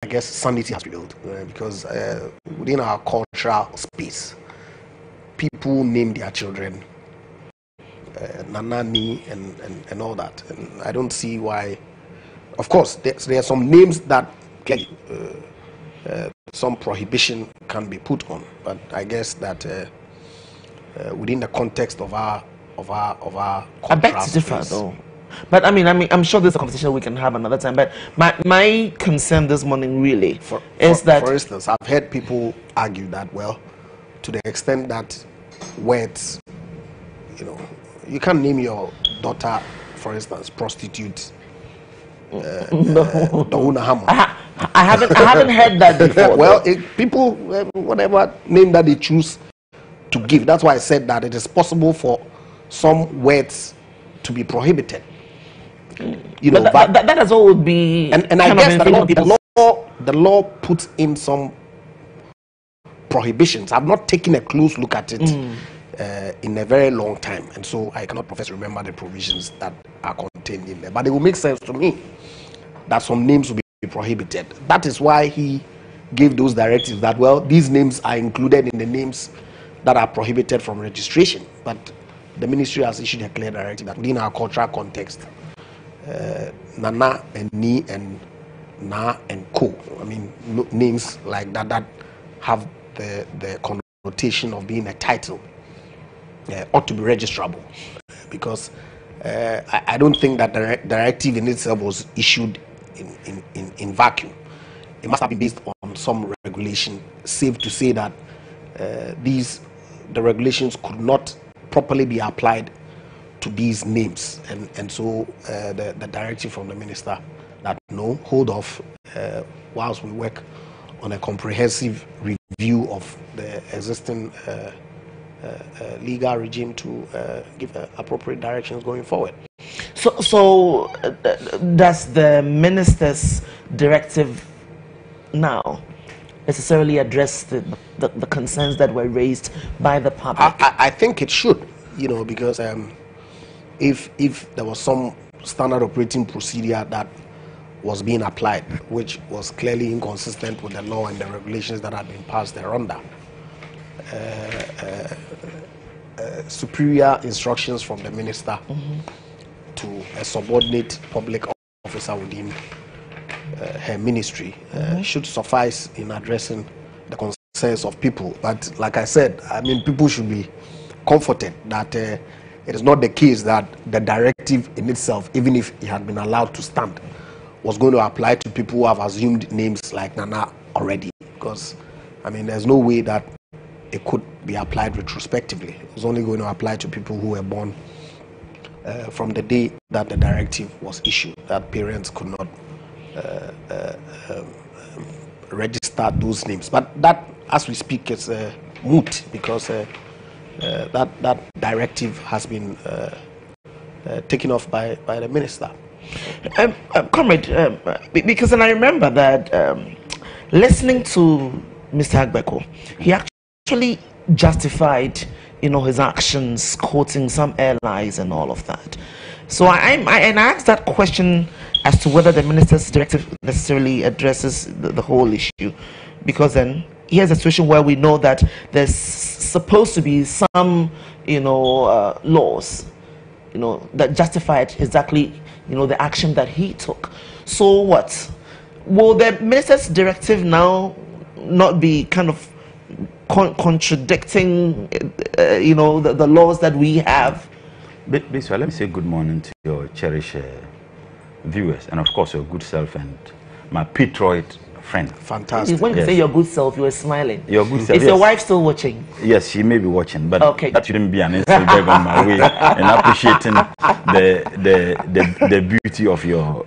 guess sanity has prevailed because within our cultural space, people name their children Nanani and all that, and I don't see why. Of course, there are some names that clearly some prohibition can be put on, but I guess that within the context of our I beg to differ, though. But I mean, I'm sure there's a conversation we can have another time. But my concern this morning really is that, for instance, I've heard people argue that, well, to the extent that words, you can't name your daughter, for instance, prostitute. I haven't heard that before. Well, people, whatever name that they choose to give, that's why I said that it is possible for some words to be prohibited. But that as well would be, and I guess the law puts in some prohibitions. I've not taken a close look at it in a very long time, and so I cannot profess to remember the provisions that are contained in there. But it will make sense to me that some names will be prohibited. That is why he gave those directives that, well, these names are included in the names that are prohibited from registration. But the ministry has issued a clear directive that within our cultural context, Nana and Ni and Na and Ko, I mean, names like that have the connotation of being a title, ought to be registrable, because I don't think that the directive in itself was issued in vacuum. It must have been based on some regulation. Safe to say that the regulations could not properly be applied to these names, and so the directive from the minister that no, hold off whilst we work on a comprehensive review of the existing legal regime to give appropriate directions going forward. So does the minister's directive now necessarily address the concerns that were raised by the public? I think it should, because if there was some standard operating procedure that was being applied, which was clearly inconsistent with the law and the regulations that had been passed thereunder, superior instructions from the minister to a subordinate public officer within her ministry should suffice in addressing the concerns of people. But like I said, I mean, people should be comforted that it is not the case that the directive in itself, even if it had been allowed to stand, was going to apply to people who have assumed names like Nana already. Because, I mean, there's no way that it could be applied retrospectively. It was only going to apply to people who were born from the day that the directive was issued, that parents could not register those names. But that, as we speak, is moot, because that directive has been taken off by the minister. Comrade, because and I remember that listening to Mr. Agbeko, he actually justified, his actions, quoting some airlines and all of that. So I asked that question as to whether the minister's directive necessarily addresses the whole issue, because then here's a situation where we know that there's supposed to be some, laws, that justified exactly, the action that he took. So what? Will the minister's directive now not be kind of contradicting, the laws that we have? Basically, let me say good morning to your cherished viewers, and of course your good self and my patriot friend. Fantastic. When you say your good self, you were smiling. Your good self. Is your wife still watching? Yes, she may be watching, but okay, that shouldn't be an insult on my way and appreciating the beauty of your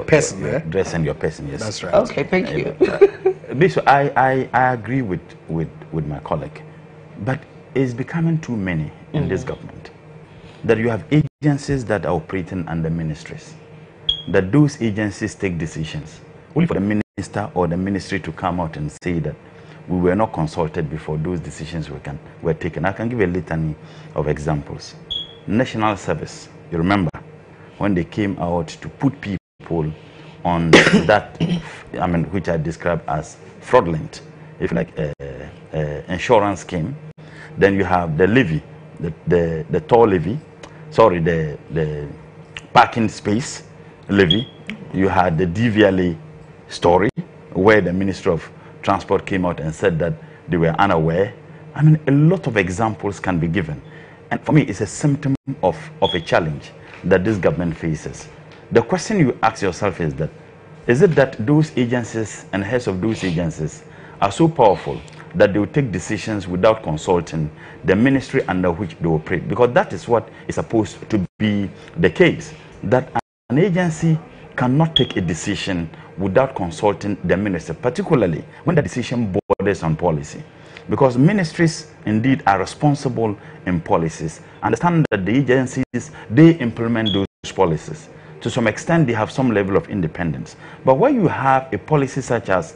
person, your dress and your person. Yes, that's right. Okay, thank you. Basically, I agree with my colleague, but it's becoming too many in this government, that you have agencies that are operating under ministries, that those agencies take decisions only for the minister or the ministry to come out and say that we were not consulted before those decisions were taken. I can give a litany of examples. National Service, you remember when they came out to put people on that, I mean, which I describe as fraudulent, if like insurance scheme. Then you have the levy, the toll levy, sorry, the parking space levy. You had the DVLA story, where the Ministry of Transport came out and said that they were unaware. I mean, a lot of examples can be given. And for me, it's a symptom of a challenge that this government faces. The question you ask yourself is that, is it that those agencies and heads of those agencies are so powerful that they will take decisions without consulting the ministry under which they operate? Because that is what is supposed to be the case, that an agency cannot take a decision without consulting the minister, particularly when the decision borders on policy. Because ministries indeed are responsible in policies. Understand that the agencies, they implement those policies. To some extent, they have some level of independence. But when you have a policy such as,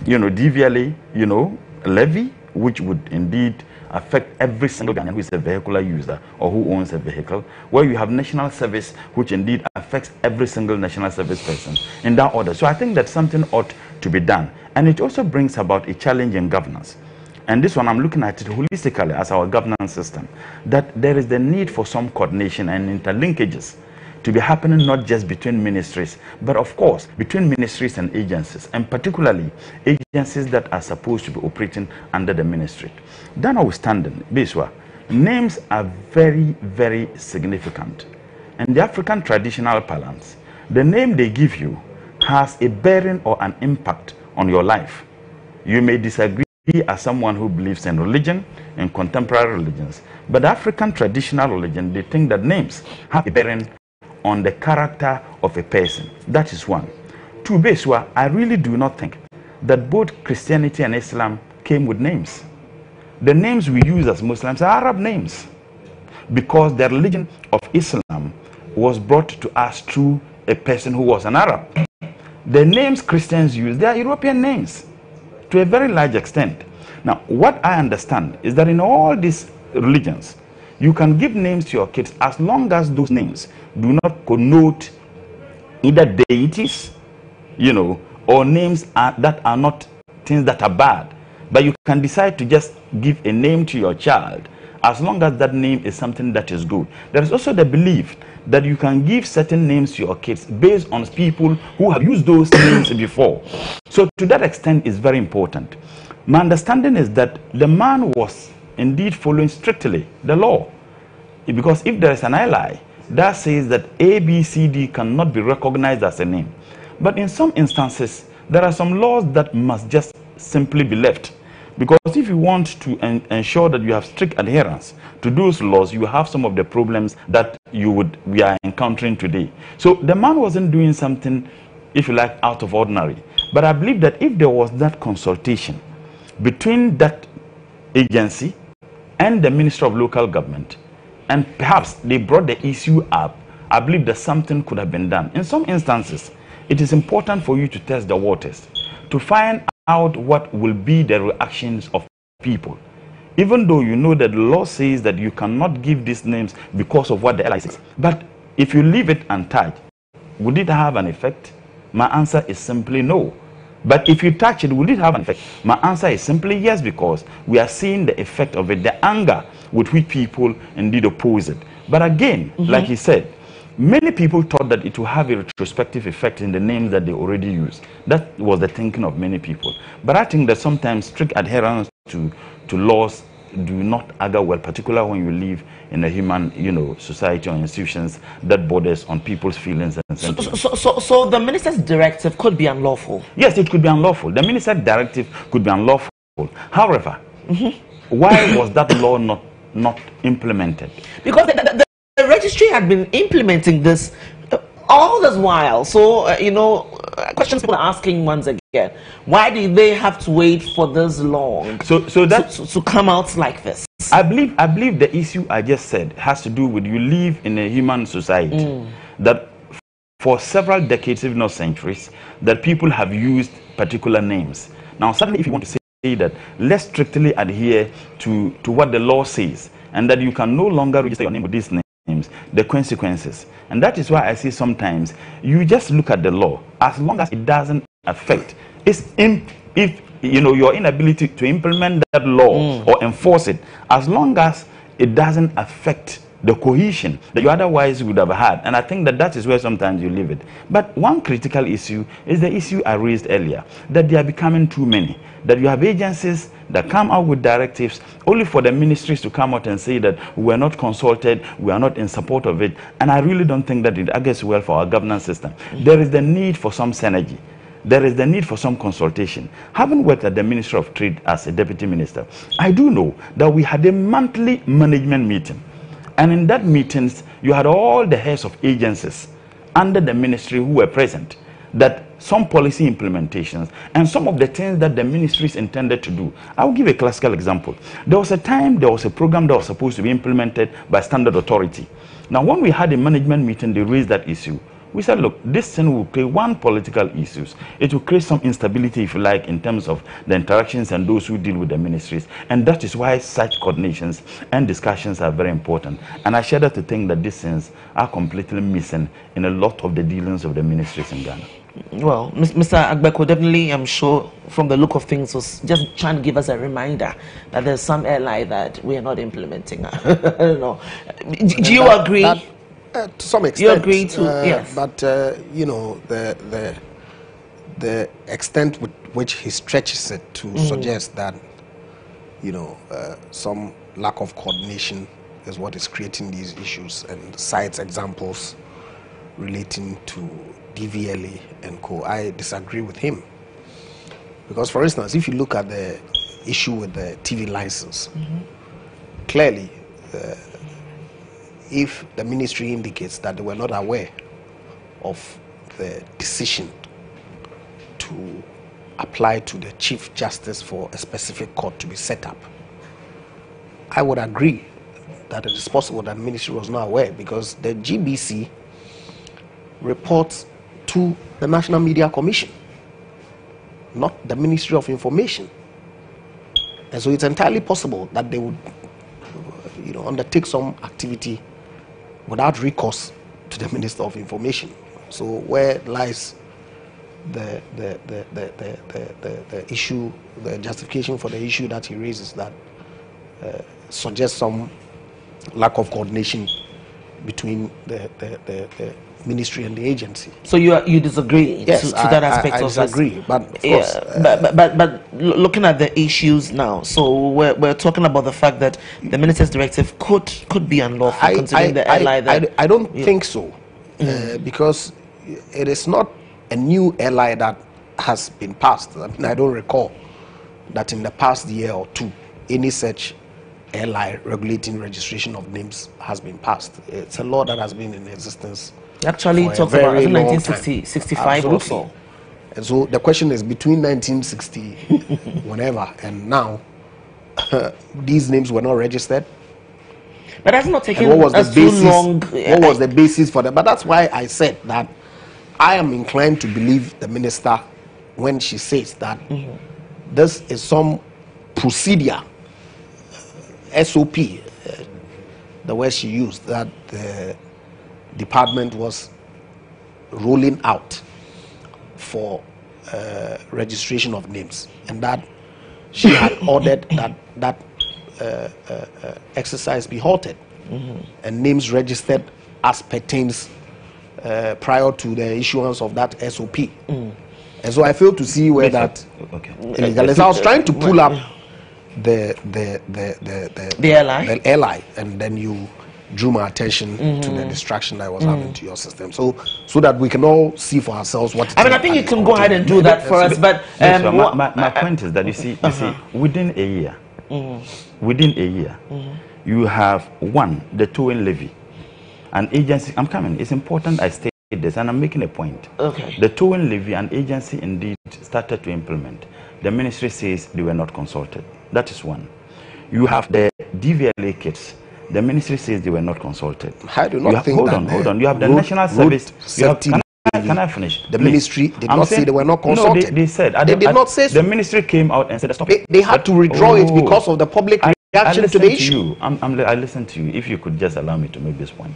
DVLA, levy, which would indeed affect every single Ghanaian who is a vehicular user or who owns a vehicle, where you have national service, which indeed affects every single national service person in that order. So I think that something ought to be done. And it also brings about a challenge in governance. And this one, I'm looking at it holistically as our governance system, that there is the need for some coordination and interlinkages to be happening, not just between ministries, but of course, between ministries and agencies, and particularly agencies that are supposed to be operating under the ministry. That notwithstanding, Biswa, names are very, very significant. And the African traditional parlance, the name they give you has a bearing or an impact on your life. You may disagree as someone who believes in religion, in contemporary religions, but African traditional religion, they think that names have a bearing on the character of a person. That is one. Two, Beswa, I really do not think that both Christianity and Islam came with names. The names we use as Muslims are Arab names, because the religion of Islam was brought to us through a person who was an Arab. The names Christians use, they are European names to a very large extent. Now, what I understand is that in all these religions, you can give names to your kids as long as those names do not connote either deities, or names that are not things that are bad. But you can decide to just give a name to your child as long as that name is something that is good. There is also the belief that you can give certain names to your kids based on people who have used those names before. So to that extent, it's very important. My understanding is that the man was indeed following strictly the law. Because if there is an ally that says that A, B, C, D cannot be recognized as a name. But in some instances, there are some laws that must just simply be left. Because if you want to ensure that you have strict adherence to those laws, you have some of the problems that we are encountering today. So the man wasn't doing something, if you like, out of ordinary. But I believe that if there was that consultation between that agency and the Minister of Local Government, and perhaps they brought the issue up, I believe that something could have been done. In some instances, it is important for you to test the waters, to find out what will be the reactions of people. Even though you know that the law says that you cannot give these names because of what the LI says. But if you leave it untouched, would it have an effect? My answer is simply no. But if you touch it, will it have an effect? My answer is simply yes, because we are seeing the effect of it, the anger with which people indeed oppose it. But again, like he said, many people thought that it will have a retrospective effect in the names that they already use. That was the thinking of many people. But I think that sometimes strict adherence to laws do not augur well, particularly when you live in a human, society or institutions that borders on people's feelings and sentiments. So the minister's directive could be unlawful? Yes, it could be unlawful. The minister's directive could be unlawful. However, why was that law not implemented? Because the registry had been implementing this all this while. So, questions people are asking once again, why did they have to wait for this long to come out like this? I believe the issue I just said has to do with you live in a human society that for several decades, if not centuries, that people have used particular names. Now, suddenly, if you want to say that, let's strictly adhere to what the law says, and that you can no longer register your name with these names, the consequences. And that is why I say sometimes you just look at the law. as long as it doesn't affect, if you know your inability to implement that law or enforce it, as long as it doesn't affect the cohesion that you otherwise would have had. And I think that that is where sometimes you leave it. But one critical issue is the issue I raised earlier, that they are becoming too many, that you have agencies that come out with directives only for the ministries to come out and say that we are not consulted, we are not in support of it. And I really don't think that it argues well for our governance system. There is the need for some synergy. There is the need for some consultation. Having worked at the Ministry of Trade as a deputy minister, I do know that we had a monthly management meeting. And in that meetings, you had all the heads of agencies under the ministry who were present, that some policy implementations and some of the things that the ministries intended to do. I'll give a classical example. There was a time, there was a program that was supposed to be implemented by Standard Authority. Now, when we had a management meeting, they raised that issue. We said, look, this thing will create one, political issues. It will create some instability, if you like, in terms of the interactions and those who deal with the ministries. And that is why such coordinations and discussions are very important. And I shudder to think that these things are completely missing in a lot of the dealings of the ministries in Ghana. Well, Mr. Agbeko, definitely, I'm sure, from the look of things, was just trying to give us a reminder that there's some airline that we are not implementing. I don't know. Do you agree? To some extent, you agree to yes, but you know, the extent with which he stretches it to suggest that, you know, some lack of coordination is what is creating these issues, and cites examples relating to DVLA and co. I disagree with him, because, for instance, if you look at the issue with the TV license, clearly. If the ministry indicates that they were not aware of the decision to apply to the Chief Justice for a specific court to be set up, I would agree that it is possible that the ministry was not aware, because the GBC reports to the National Media Commission, not the Ministry of Information. And so it's entirely possible that they would, you know, undertake some activity without recourse to the Minister of Information. So where lies the issue, the justification for the issue that he raises that suggests some lack of coordination between the ministry and the agency. So you disagree? Yes, to that aspect I of disagree. But of yeah, course, but looking at the issues now, so we're talking about the fact that the minister's directive could be unlawful, considering the airline. I don't think so, because it is not a new airline that has been passed. I mean, I don't recall that in the past year or two any such airline regulating registration of names has been passed. It's a law that has been in existence. Actually, talks about 1965 or so. And so the question is, between 1960 whenever and now, these names were not registered. But that's not taking what was the basis? too long. What was the basis for that? But that's why I said that I am inclined to believe the minister when she says that this is some procedure, SOP, the word she used, that the department was rolling out for registration of names, and that she had ordered that exercise be halted, and names registered as pertains prior to the issuance of that SOP. And so I fail to see where that illegal is. I was trying to pull up the airline, and then you drew my attention to the distraction I was having to your system, so that we can all see for ourselves what. I think you can go ahead and do that for us. But my point is that you see, within a year, you have one, the towing levy, an agency. I'm coming. It's important I state this, and I'm making a point. Okay. The towing levy, an agency indeed started to implement. The ministry says they were not consulted. That is one. You have the DVLA kits. The ministry says they were not consulted. I do not think hold on. You have the National Service. Can I finish? The ministry did not say they were not consulted. No, they said. They did not say so. The ministry came out and said, stop. They had to withdraw it because of the public reaction to the issue. I listen to you. If you could just allow me to make this point.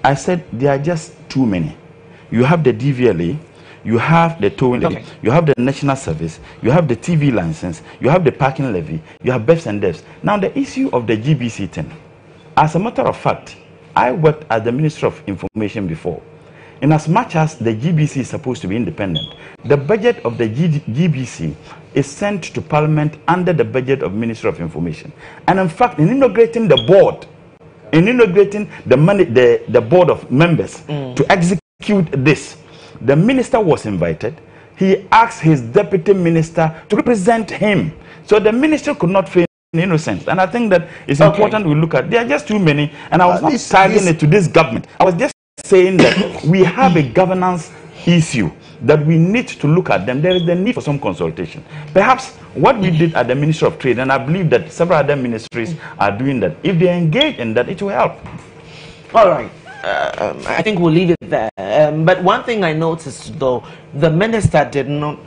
I said there are just too many. You have the DVLA, you have the towing levy, you have the national service, you have the TV license, you have the parking levy, you have BEFs and DEFs. Now the issue of the GBC thing, as a matter of fact, I worked at the Ministry of Information before. In as much as the GBC is supposed to be independent, the budget of the GBC is sent to Parliament under the budget of Ministry of Information. And in fact, in inaugurating the board, the board of members to execute this, the minister was invited. He asked his deputy minister to represent him. So the minister could not feign innocence. And I think that it's important we look at. There are just too many. And I was not tagging it to this government. I was just saying that we have a governance issue that we need to look at them. There is the need for some consultation. Perhaps what we did at the Ministry of Trade, and I believe that several other ministries are doing that, if they engage in that, it will help. All right. I think we'll leave it there. But one thing I noticed, though, the minister did not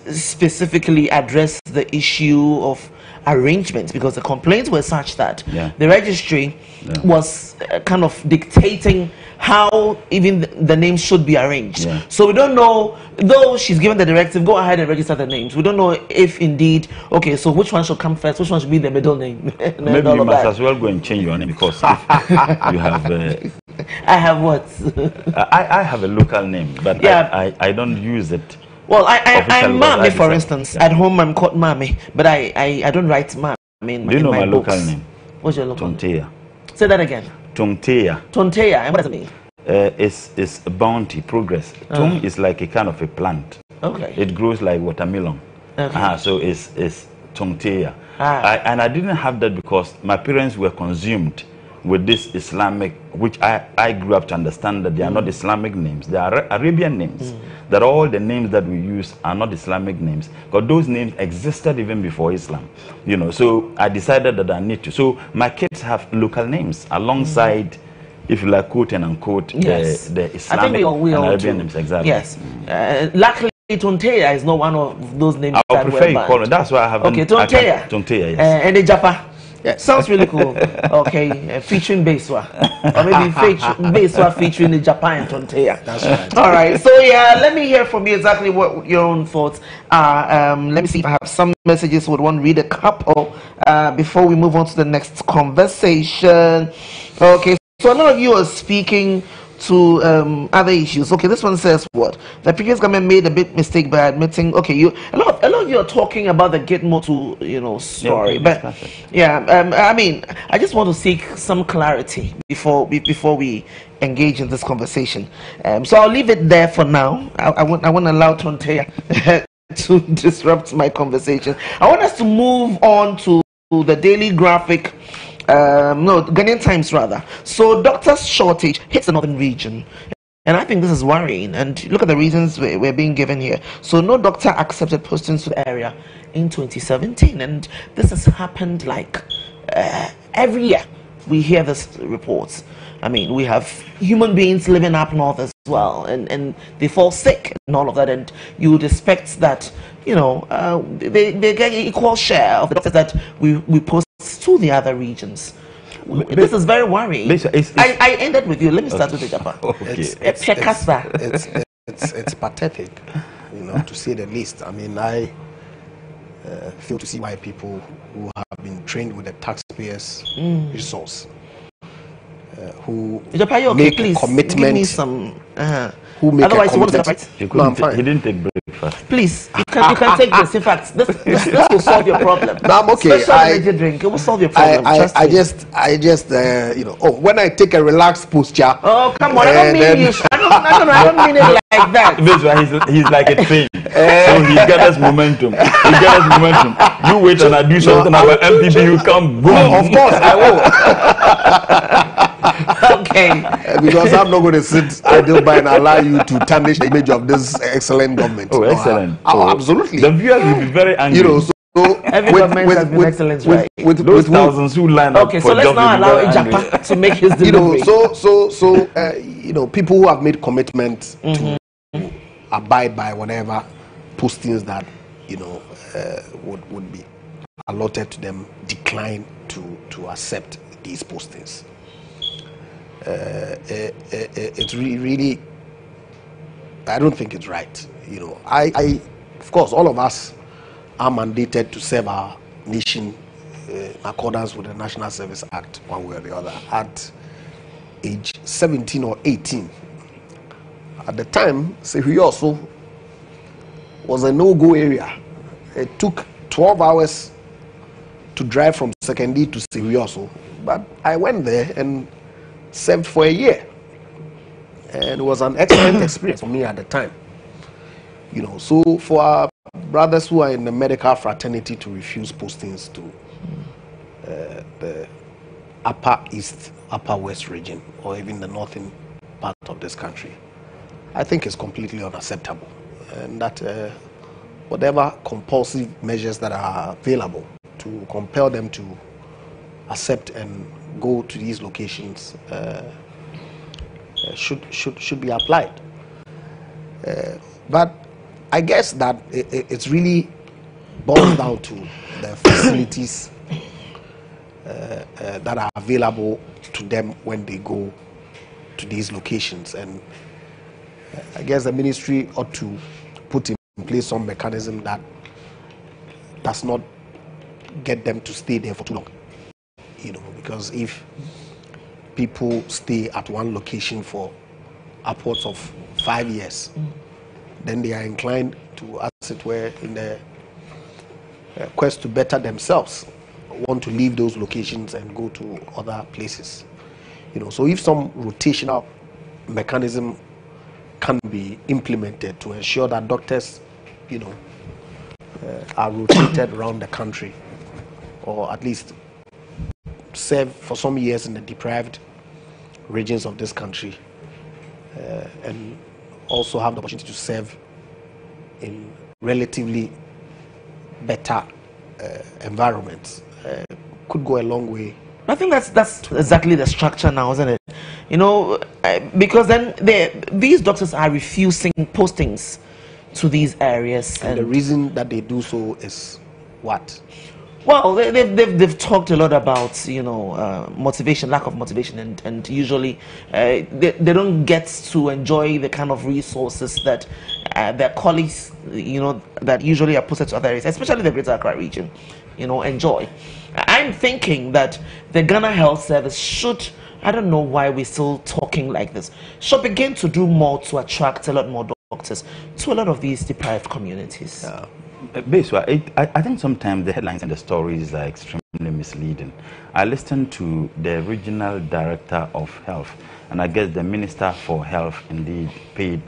specifically address the issue of arrangements, because the complaints were such that the registry was kind of dictating how even the names should be arranged. So we don't know, though she's given the directive, go ahead and register the names. We don't know if indeed, okay, so which one should come first, which one should be the middle name. Maybe you must as well go and change your name, because if you have... I have what? I have a local name, but I don't use it. Well, I'm Mami, for instance. At home, I'm called Mami, but I don't write Mami in my books. Do you know my local name? What's your local name? Say that again. Tontea. Tontea, and what does it mean? It's a bounty, progress. Tung is like a kind of a plant. Okay. It grows like watermelon. Okay. So it's Tontea. And I didn't have that because my parents were consumed with this Islamic, which I grew up to understand that they are not Islamic names, they are Arabian names. That all the names that we use are not Islamic names, because those names existed even before Islam. You know, so I decided that I need to. So my kids have local names alongside, if you like, quote and unquote, the Islamic and Arabian names. Exactly. Yes. Luckily, Tontea is not one of those names. I would prefer you call it. That's why I have. Okay, Tontea. Tontea, yes. And the Japa. Yeah, sounds really cool. Okay, featuring Beswa, or maybe Beswa featuring the Japan Tontea. That's right. All right. So let me hear from you exactly what your own thoughts are. Let me see if I have some messages. Would want to read a couple before we move on to the next conversation. Okay. So a lot of you are speaking to other issues. Okay, this one says what? The previous government made a big mistake by admitting. Okay, a lot of you are talking about the Gitmo story, but I mean, I just want to seek some clarity before we engage in this conversation. So I'll leave it there for now. I won't allow Tontea to disrupt my conversation. I want us to move on to the Daily Graphic. Ghanaian Times rather. So doctors shortage hits the northern region, and I think this is worrying. And look at the reasons we're being given here. So no doctor accepted postings to the area in 2017, and this has happened like every year. We hear this reports. I mean, we have human beings living up north as well, and they fall sick and all of that. And you would expect that they get an equal share of the doctors that we post to the other regions. This is very worrying. I ended with you. Let me start with the Japan. It's pathetic, to say the least. I mean, I fail to see why people who have been trained with the taxpayers' resource, who make a commitment, give me some. Who make otherwise, you want to he didn't take breakfast. Please, you can take this. In fact, this will solve your problem. No, I'm okay. Special drink, it will solve your problem. I just when I take a relaxed posture. Oh, come on! I don't mean you. I don't mean it like that. He's like a train. So he gathers momentum. You wait and I do something about MPP. You come boom. Of course, I will. Okay. Because I'm not going to sit idle by and allow you to tarnish the image of this excellent government. Oh, excellent. Absolutely. The viewers will be very angry. So every government has been excellent, right? With those thousands who line up for so let's not allow Japan to make his delivery. People who have made commitment to abide by whatever postings that would be allotted to them decline to accept these postings. It's really I don't think it's right. You know, I of course, all of us are mandated to serve our nation in accordance with the National Service Act, one way or the other, at age 17 or 18. At the time, Sehuyoso was a no-go area. It took 12 hours to drive from Sekondi to Sehuyoso, but I went there and served for a year, and it was an excellent experience for me at the time. You know, so for our brothers who are in the medical fraternity to refuse postings to the upper east, upper west region, or even the northern part of this country, I think it's completely unacceptable, and that whatever compulsive measures that are available to compel them to accept and go to these locations should be applied. But I guess that it's really boils down to the facilities that are available to them when they go to these locations, and I guess the ministry ought to put in place some mechanism that does not get them to stay there for too long. You know, because if people stay at one location for upwards of 5 years, then they are inclined to, as it were, in the quest to better themselves, want to leave those locations and go to other places. You know, so if some rotational mechanism can be implemented to ensure that doctors, you know, are rotated around the country, or at least serve for some years in the deprived regions of this country, and also have the opportunity to serve in relatively better environments, could go a long way. I think that's exactly the structure now, isn't it? You know, because then these doctors are refusing postings to these areas, and the reason that they do so is what? Well, they've talked a lot about, you know, motivation, lack of motivation, and usually they don't get to enjoy the kind of resources that their colleagues, you know, that usually are posted to other areas, especially the Greater Accra region, you know, enjoy. I'm thinking that the Ghana Health Service should, I don't know why we're still talking like this, should begin to do more to attract a lot more doctors to a lot of these deprived communities. Yeah. Basically, I think sometimes the headlines and the stories are extremely misleading. I listened to the regional director of health, and I guess the minister for health indeed paid,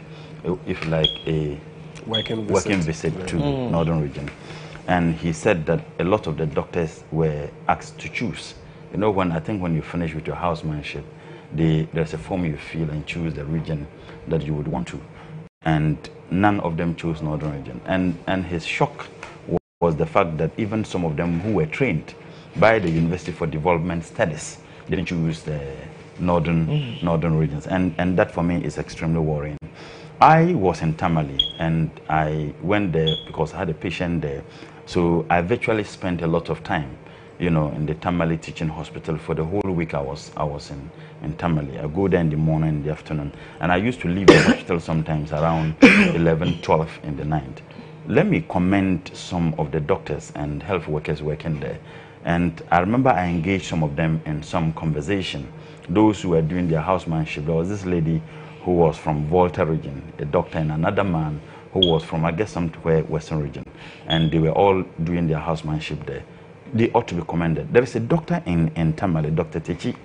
if like, a working visit to Northern region. And he said that a lot of the doctors were asked to choose. You know, when you finish with your housemanship, there's a form you fill and choose the region that you would want to. And none of them chose Northern region. And his shock was the fact that even some of them who were trained by the University for Development Studies didn't choose the northern regions. And that for me is extremely worrying. I was in Tamale, and I went there because I had a patient there. So I virtually spent a lot of time, you know, in the Tamale Teaching Hospital. For the whole week I was in Tamale. I go there in the morning, in the afternoon, and I used to leave the hospital sometimes around 11, 12 in the night. Let me commend some of the doctors and health workers working there. And I remember I engaged some of them in some conversation. Those who were doing their housemanship, there was this lady who was from Volta region, a doctor, and another man who was from, I guess, somewhere Western region. And they were all doing their housemanship there. They ought to be commended. There is a doctor in Tamale, Dr. Techi,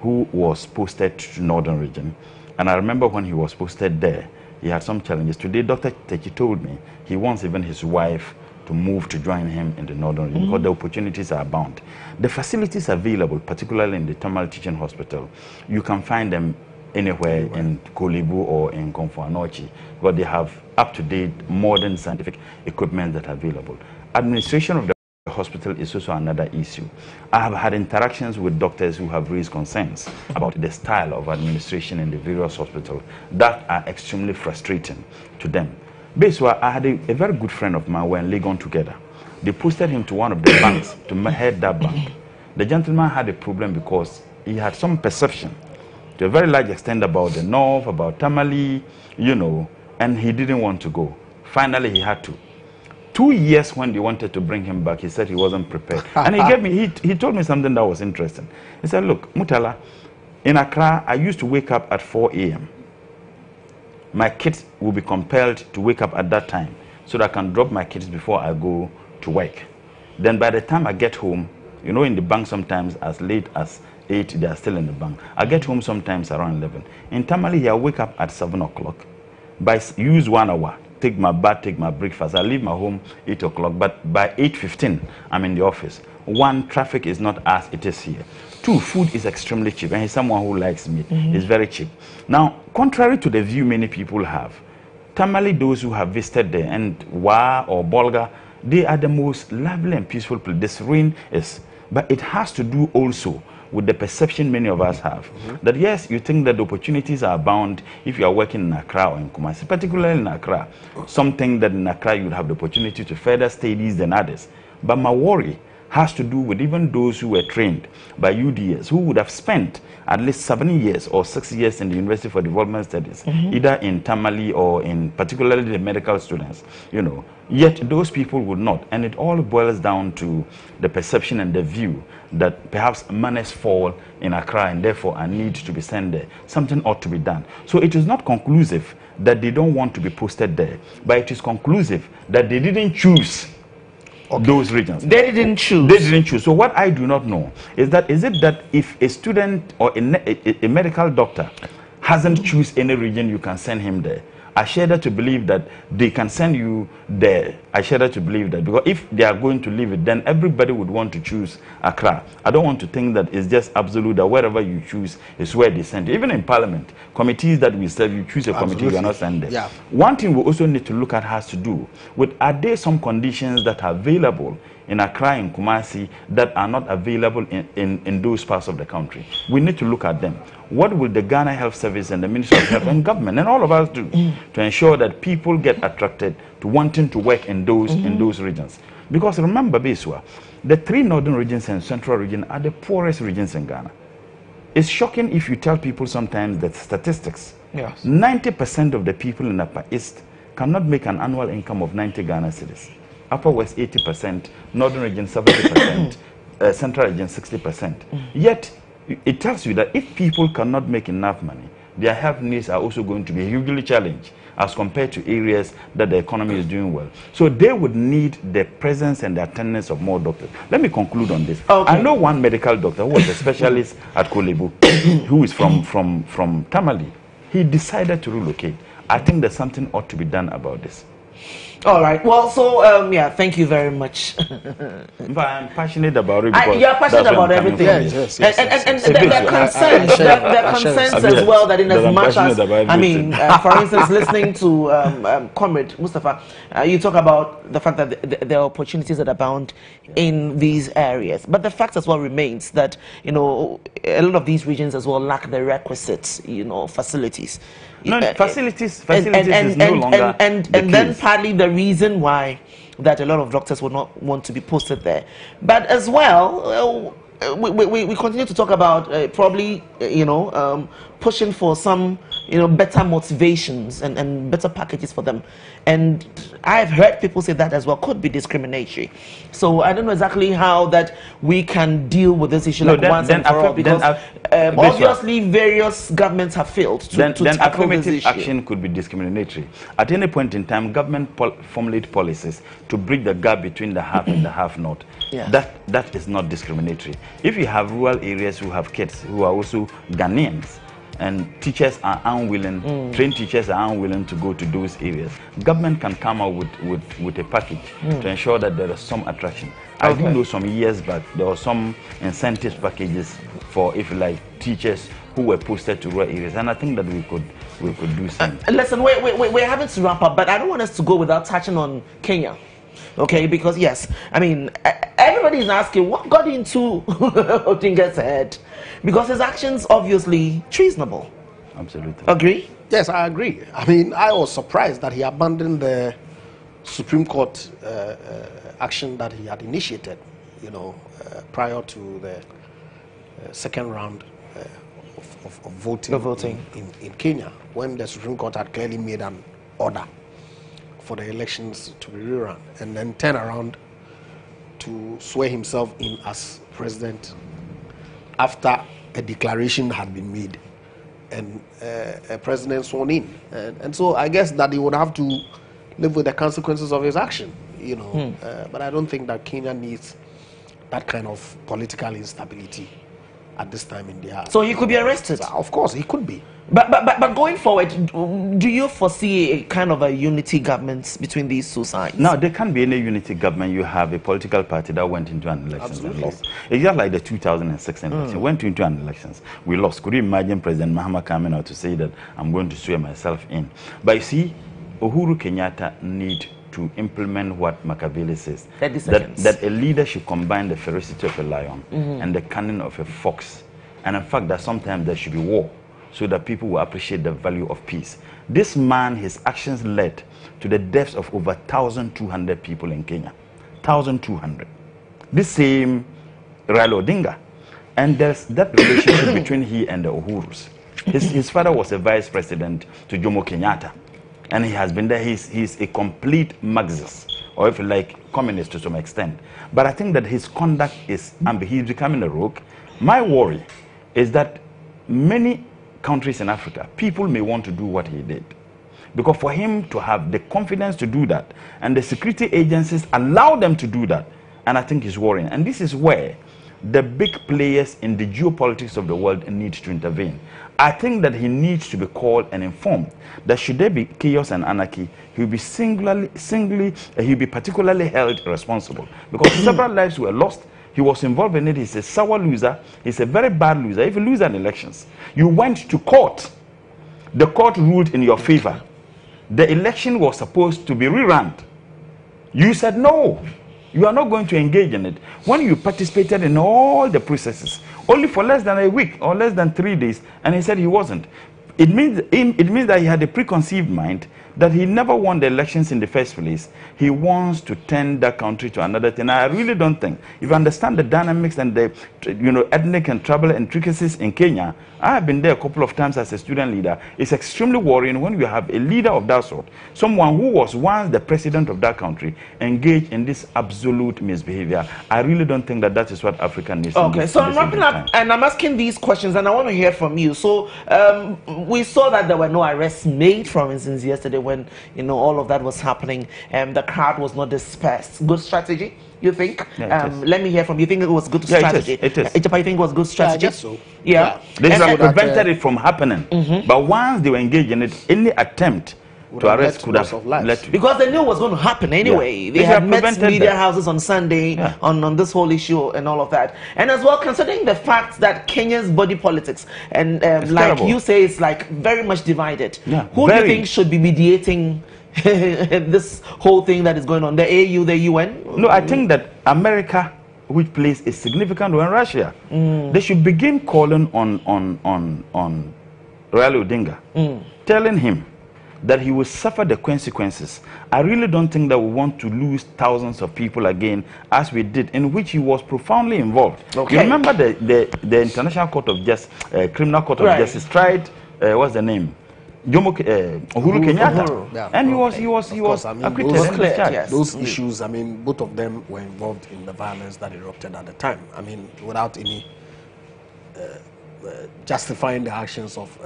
who was posted to Northern region. And I remember when he was posted there, he had some challenges. Today, Dr. Techi told me he wants even his wife to move to join him in the Northern region because the opportunities are abound. The facilities available, particularly in the Tamale Teaching Hospital, you can find them anywhere in Kolibu or in Komfo-Anokye, but they have up-to-date modern scientific equipment that are available. Administration of the hospital is also another issue. I have had interactions with doctors who have raised concerns about the style of administration in the various hospitals that are extremely frustrating to them. Basically, I had a very good friend of mine. We were in Legon together. They posted him to one of the banks to head that bank. The gentleman had a problem because he had some perception to a very large extent about the north, about Tamale, you know, and he didn't want to go. Finally, he had to. 2 years when they wanted to bring him back, he said he wasn't prepared. And he told me something that was interesting. He said, look, Mutala, in Accra, I used to wake up at 4 a.m. My kids will be compelled to wake up at that time so that I can drop my kids before I go to work. Then by the time I get home, you know, in the bank sometimes as late as 8, they are still in the bank. I get home sometimes around 11. In Tamale, I wake up at 7 o'clock. Use 1 hour. Take my bath, take my breakfast. I leave my home 8 o'clock, but by 8:15, I'm in the office. 1, traffic is not as it is here. 2, food is extremely cheap, and he's someone who likes meat. It's very cheap. Now, contrary to the view many people have, Tamale, those who have visited there, and Wa or Bolga, they are the most lovely and peaceful place. The serene is, but it has to do also with the perception many of us have, that yes, you think that the opportunities are abound if you are working in Accra or in Kumasi, particularly in Accra. Some think that in Accra you would have the opportunity to further studies than others. But my worry has to do with even those who were trained by UDS, who would have spent at least 7 years or 6 years in the University for Development Studies, either in Tamale or in particularly the medical students, you know. Yet those people would not. And it all boils down to the perception and the view that perhaps manners fall in Accra and therefore a need to be sent there. Something ought to be done. So it is not conclusive that they don't want to be posted there, but it is conclusive that they didn't choose those regions. They didn't choose. They didn't choose. So what I do not know is that if a student or a medical doctor hasn't choose any region, you can send him there. I share that to believe that they can send you there. I share that to believe that, because if they are going to leave it, then everybody would want to choose Accra. I don't want to think that it's just absolute that wherever you choose is where they send you. Even in Parliament, committees that we serve, you choose a committee, you are not sent there. Yeah. One thing we also need to look at has to do with, are there some conditions that are available in Accra and Kumasi that are not available in those parts of the country? We need to look at them. What will the Ghana Health Service and the Ministry of Health and government and all of us do to ensure that people get attracted to wanting to work in those regions? Because remember, Beswa, the 3 northern regions and central region are the poorest regions in Ghana. It's shocking if you tell people sometimes the statistics. Yes. 90% of the people in Upper East cannot make an annual income of 90 Ghana cedis. Upper West 80%, Northern region 70%, Central region 60%. Yet, it tells you that if people cannot make enough money, their health needs are also going to be hugely challenged as compared to areas that the economy is doing well. So they would need the presence and the attendance of more doctors. Let me conclude on this. Okay. I know one medical doctor who was a specialist at Kolebu, who is from Tamale. He decided to relocate. I think that something ought to be done about this. All right. Well, so yeah, thank you very much. But I'm passionate about it. Because you're passionate about everything. Yes. And there are concerns as well that in as much as, I mean, for instance, listening to Comrade Mustafa, you talk about the fact that there are opportunities that abound in these areas. But the fact as well remains that, you know, a lot of these regions as well lack the requisite, you know, facilities. No, facilities is no longer and then partly the reason why that a lot of doctors will not want to be posted there. But as well, we continue to talk about probably, you know, pushing for some, you know, better motivations and better packages for them. And I've heard people say that as well could be discriminatory. So I don't know exactly how that we can deal with this issue once and for all, because obviously various governments have failed to tackle affirmative this issue. action could be discriminatory. At any point in time, government formulate policies to bridge the gap between the have and the have-not. Yeah. That is not discriminatory. If you have rural areas who have kids who are also Ghanaians, and teachers are unwilling, trained teachers are unwilling to go to those areas, government can come out with a package to ensure that there is some attraction. I do know some years back there were some incentive packages for, if you like, teachers who were posted to rural areas, and I think that we could do something. Listen, we're having to wrap up, but I don't want us to go without touching on Kenya. Okay, because yes, I mean, everybody is asking what got into Odinga's head, because his actions obviously treasonable. Absolutely. Agree? Yes, I agree. I mean, I was surprised that he abandoned the Supreme Court action that he had initiated, you know, prior to the second round of voting in Kenya, when the Supreme Court had clearly made an order for the elections to be rerun, and then turn around to swear himself in as president after a declaration had been made and a president sworn in. And so I guess that he would have to live with the consequences of his action, you know. But I don't think that Kenya needs that kind of political instability at this time in their... So he could be arrested? Of course, he could be. But going forward, do you foresee a kind of a unity government between these two sides? No, there can't be any unity government. You have a political party that went into an election and lost. It's just like the 2006 election. Went into an elections. We lost. Could you imagine President Mahama coming out to say that I'm going to swear myself in? But you see, Uhuru Kenyatta need to implement what Machiavelli says. That a leader should combine the ferocity of a lion and the cunning of a fox. And in fact, that sometimes there should be war, so that people will appreciate the value of peace. This man, his actions led to the deaths of over 1,200 people in Kenya. 1,200. This same Raila Odinga. And there's that relationship between he and the Uhurus. His father was a vice president to Jomo Kenyatta. And he has been there. He's a complete Marxist, or if you like, communist to some extent. But I think that his conduct is, he's becoming a rogue. My worry is that many countries in Africa, people may want to do what he did. Because for him to have the confidence to do that, and the security agencies allow them to do that, and I think he's worrying. And this is where the big players in the geopolitics of the world need to intervene. I think that he needs to be called and informed that should there be chaos and anarchy, he'll be he'll be particularly held responsible. Because several lives were lost. He was involved in it. He's a sour loser. He's a very bad loser. If you lose an elections, you went to court. The court ruled in your favor. The election was supposed to be rerun. You said no. You are not going to engage in it. When you participated in all the processes, only for less than a week or less than 3 days, and he said he wasn't. It means that he had a preconceived mind that he never won the elections in the first place. He wants to turn that country to another thing. I really don't think, if you understand the dynamics and the ethnic and tribal intricacies in Kenya, I have been there a couple of times as a student leader. It's extremely worrying when you have a leader of that sort, someone who was once the president of that country, engaged in this absolute misbehavior. I really don't think that is what Africa needs. Okay, so I'm wrapping up and I'm asking these questions and I want to hear from you. So we saw that there were no arrests made, for instance, yesterday when all of that was happening. The crowd was not dispersed. Good strategy, you think? Yeah, let me hear from you. Think it was good strategy? It is. You think it was good strategy? I guess so. Yeah. This would have prevented it from happening. But once they were engaged in it, any attempt to arrest could have led to, because they knew it was going to happen anyway. Yeah. They had met media houses on Sunday on this whole issue and all of that. And as well, considering the fact that Kenya's body politics and like terrible. You say, it's like very much divided. Yeah, who do you think should be mediating this whole thing that is going on? The AU, the UN? No, I think that America, which plays a significant role in Russia, they should begin calling on Raila Odinga, telling him that he will suffer the consequences. I really don't think that we want to lose thousands of people again, as we did, in which he was profoundly involved. Okay. You remember the International Court of Justice, Criminal Court of Justice tried, what's the name? Uhuru Kenyatta. Yeah. And he was acquitted. Yes. Those issues, both of them were involved in the violence that erupted at the time. Without any justifying the actions of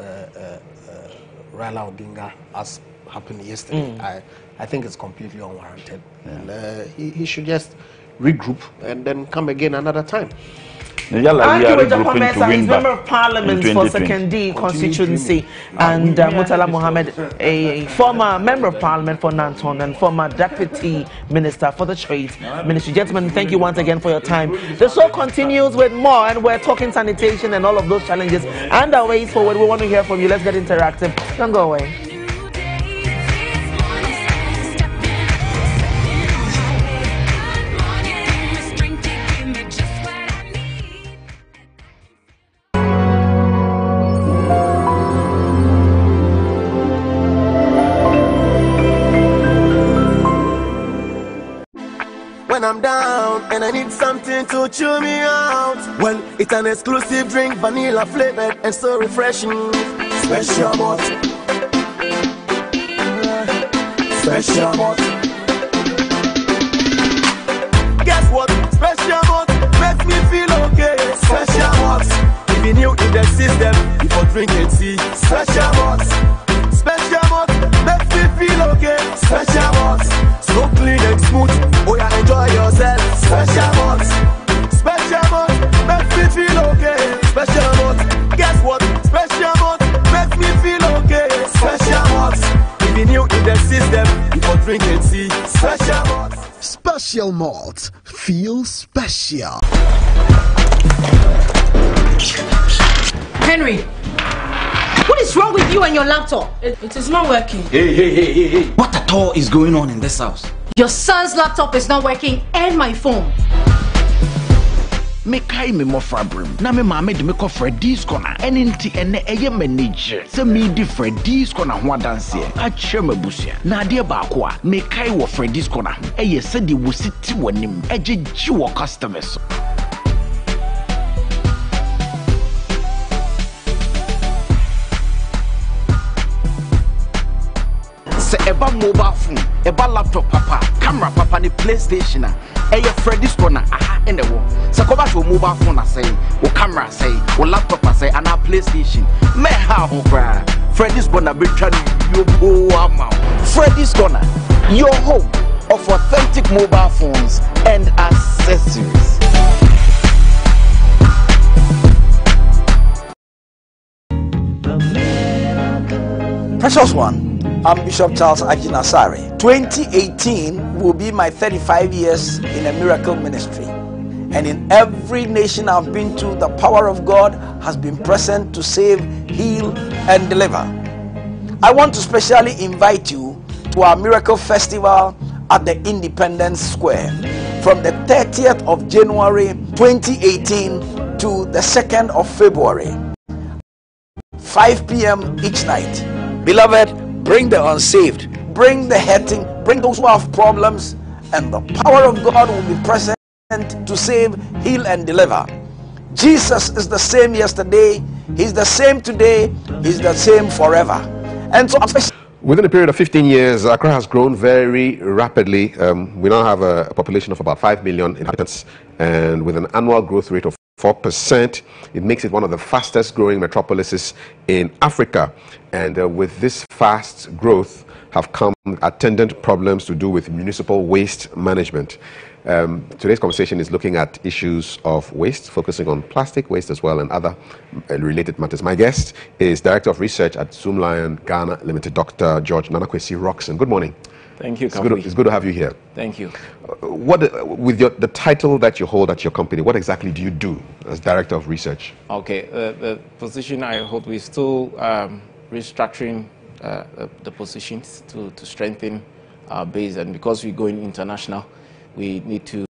Raila Odinga as happened yesterday. I think it's completely unwarranted. Yeah. And he should just regroup and then come again another time. He's Member of Parliament for Second D constituency, and Murtala Mohammed, a former Member of Parliament for Nanton and former Deputy Minister for the Trade Ministry. Gentlemen, thank you once again for your time. The show continues with more, and we're talking sanitation and all of those challenges and our ways forward. We want to hear from you. Let's get interactive. Don't go away. When I'm down and I need something to cheer me out, well, it's an exclusive drink, vanilla flavored and so refreshing. Special malt. special malt. Guess what? Special malt makes me feel okay. Special malt. Even you in the system, before drinking tea. Special malt. Special malt makes me feel okay. Special malt. So clean and smooth. Oh yeah, enjoy yourself. Special malt. Special malt makes me feel okay. Special malt. Guess what? Special malt makes me feel okay. Special malt. Even you in the system, before drinking tea. Special malt. Special malt. Feel special. Henry, what is wrong with you and your laptop? It is not working. Hey. What at all is going on in this house? Your son's laptop is not working and my phone. Me kai me mo fabrim na me ma me de me ko Freddy's corner enti ene eye manager se me di Freddy's corner ho adanse a kire mabusia na ade ba ko a me kai wo Freddy's corner eye se de wo siti wonim ejeji wo customers. Se eba mobile phone, eba laptop papa, camera papa ni PlayStation a Freddy's corner aha in the wall. Se ko ba to mobile phone say, o camera say, o laptop say and a PlayStation. Me ha ho kra. Freddy's corner be try you go amount. Freddy's corner, your home of authentic mobile phones and accessories. Precious one, I'm Bishop Charles Ajinasari. 2018 will be my 35 years in a miracle ministry. And in every nation I've been to, the power of God has been present to save, heal, and deliver. I want to specially invite you to our Miracle Festival at the Independence Square from the 30th of January 2018 to the 2nd of February, 5 p.m. each night. Beloved, bring the unsaved, bring the hurting, bring those who have problems, and the power of God will be present to save, heal, and deliver. Jesus is the same yesterday, He's the same today, He's the same forever. And so within a period of 15 years, Accra has grown very rapidly. We now have a population of about 5 million inhabitants, and with an annual growth rate of 4%, it makes it one of the fastest growing metropolises in Africa. And with this fast growth have come attendant problems to do with municipal waste management. Today's conversation is looking at issues of waste, focusing on plastic waste as well and other related matters. My guest is Director of Research at Zoomlion Ghana Limited, Dr. George Nanakwesi Roxon. Good morning. Thank you. It's good to have you here. Thank you. With the title that you hold at your company, what exactly do you do as Director of Research? Okay, the position I hold, we're still restructuring the positions to strengthen our base, and because we're going international, we need to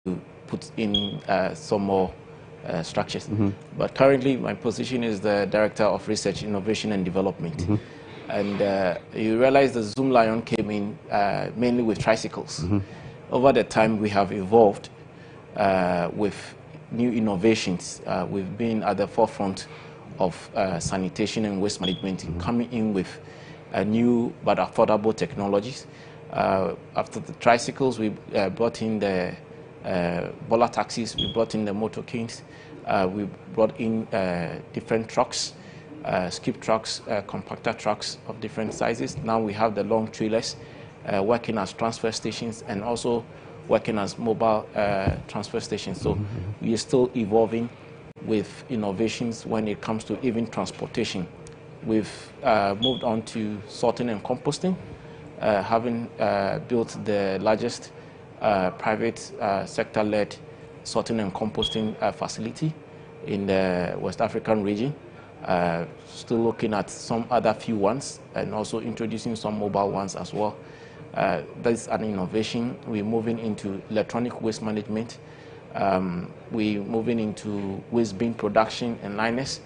put in some more structures. But currently, my position is the Director of Research, Innovation and Development. And you realize the Zoomlion came in mainly with tricycles. Over the time, we have evolved with new innovations. We've been at the forefront of sanitation and waste management, coming in with new but affordable technologies. After the tricycles, we brought in the Bola taxis, we brought in the motorcades, we brought in different trucks, skip trucks, compactor trucks of different sizes. Now we have the long trailers working as transfer stations and also working as mobile transfer stations. So we are still evolving with innovations when it comes to even transportation. We've moved on to sorting and composting, having built the largest private sector-led sorting and composting facility in the West African region. Still looking at some other few ones and also introducing some mobile ones as well. That's an innovation. We're moving into electronic waste management. We're moving into waste bin production and liners.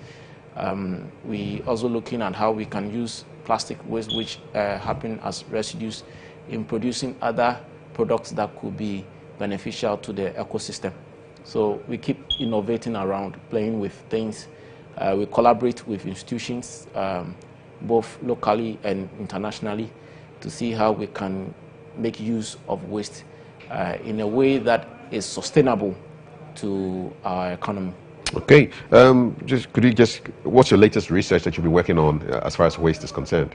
We also looking at how we can use plastic waste, which happen as residues, in producing other products that could be beneficial to the ecosystem. So we keep innovating around, playing with things. We collaborate with institutions, both locally and internationally, to see how we can make use of waste in a way that is sustainable to our economy. Okay, what's your latest research that you've been working on as far as waste is concerned?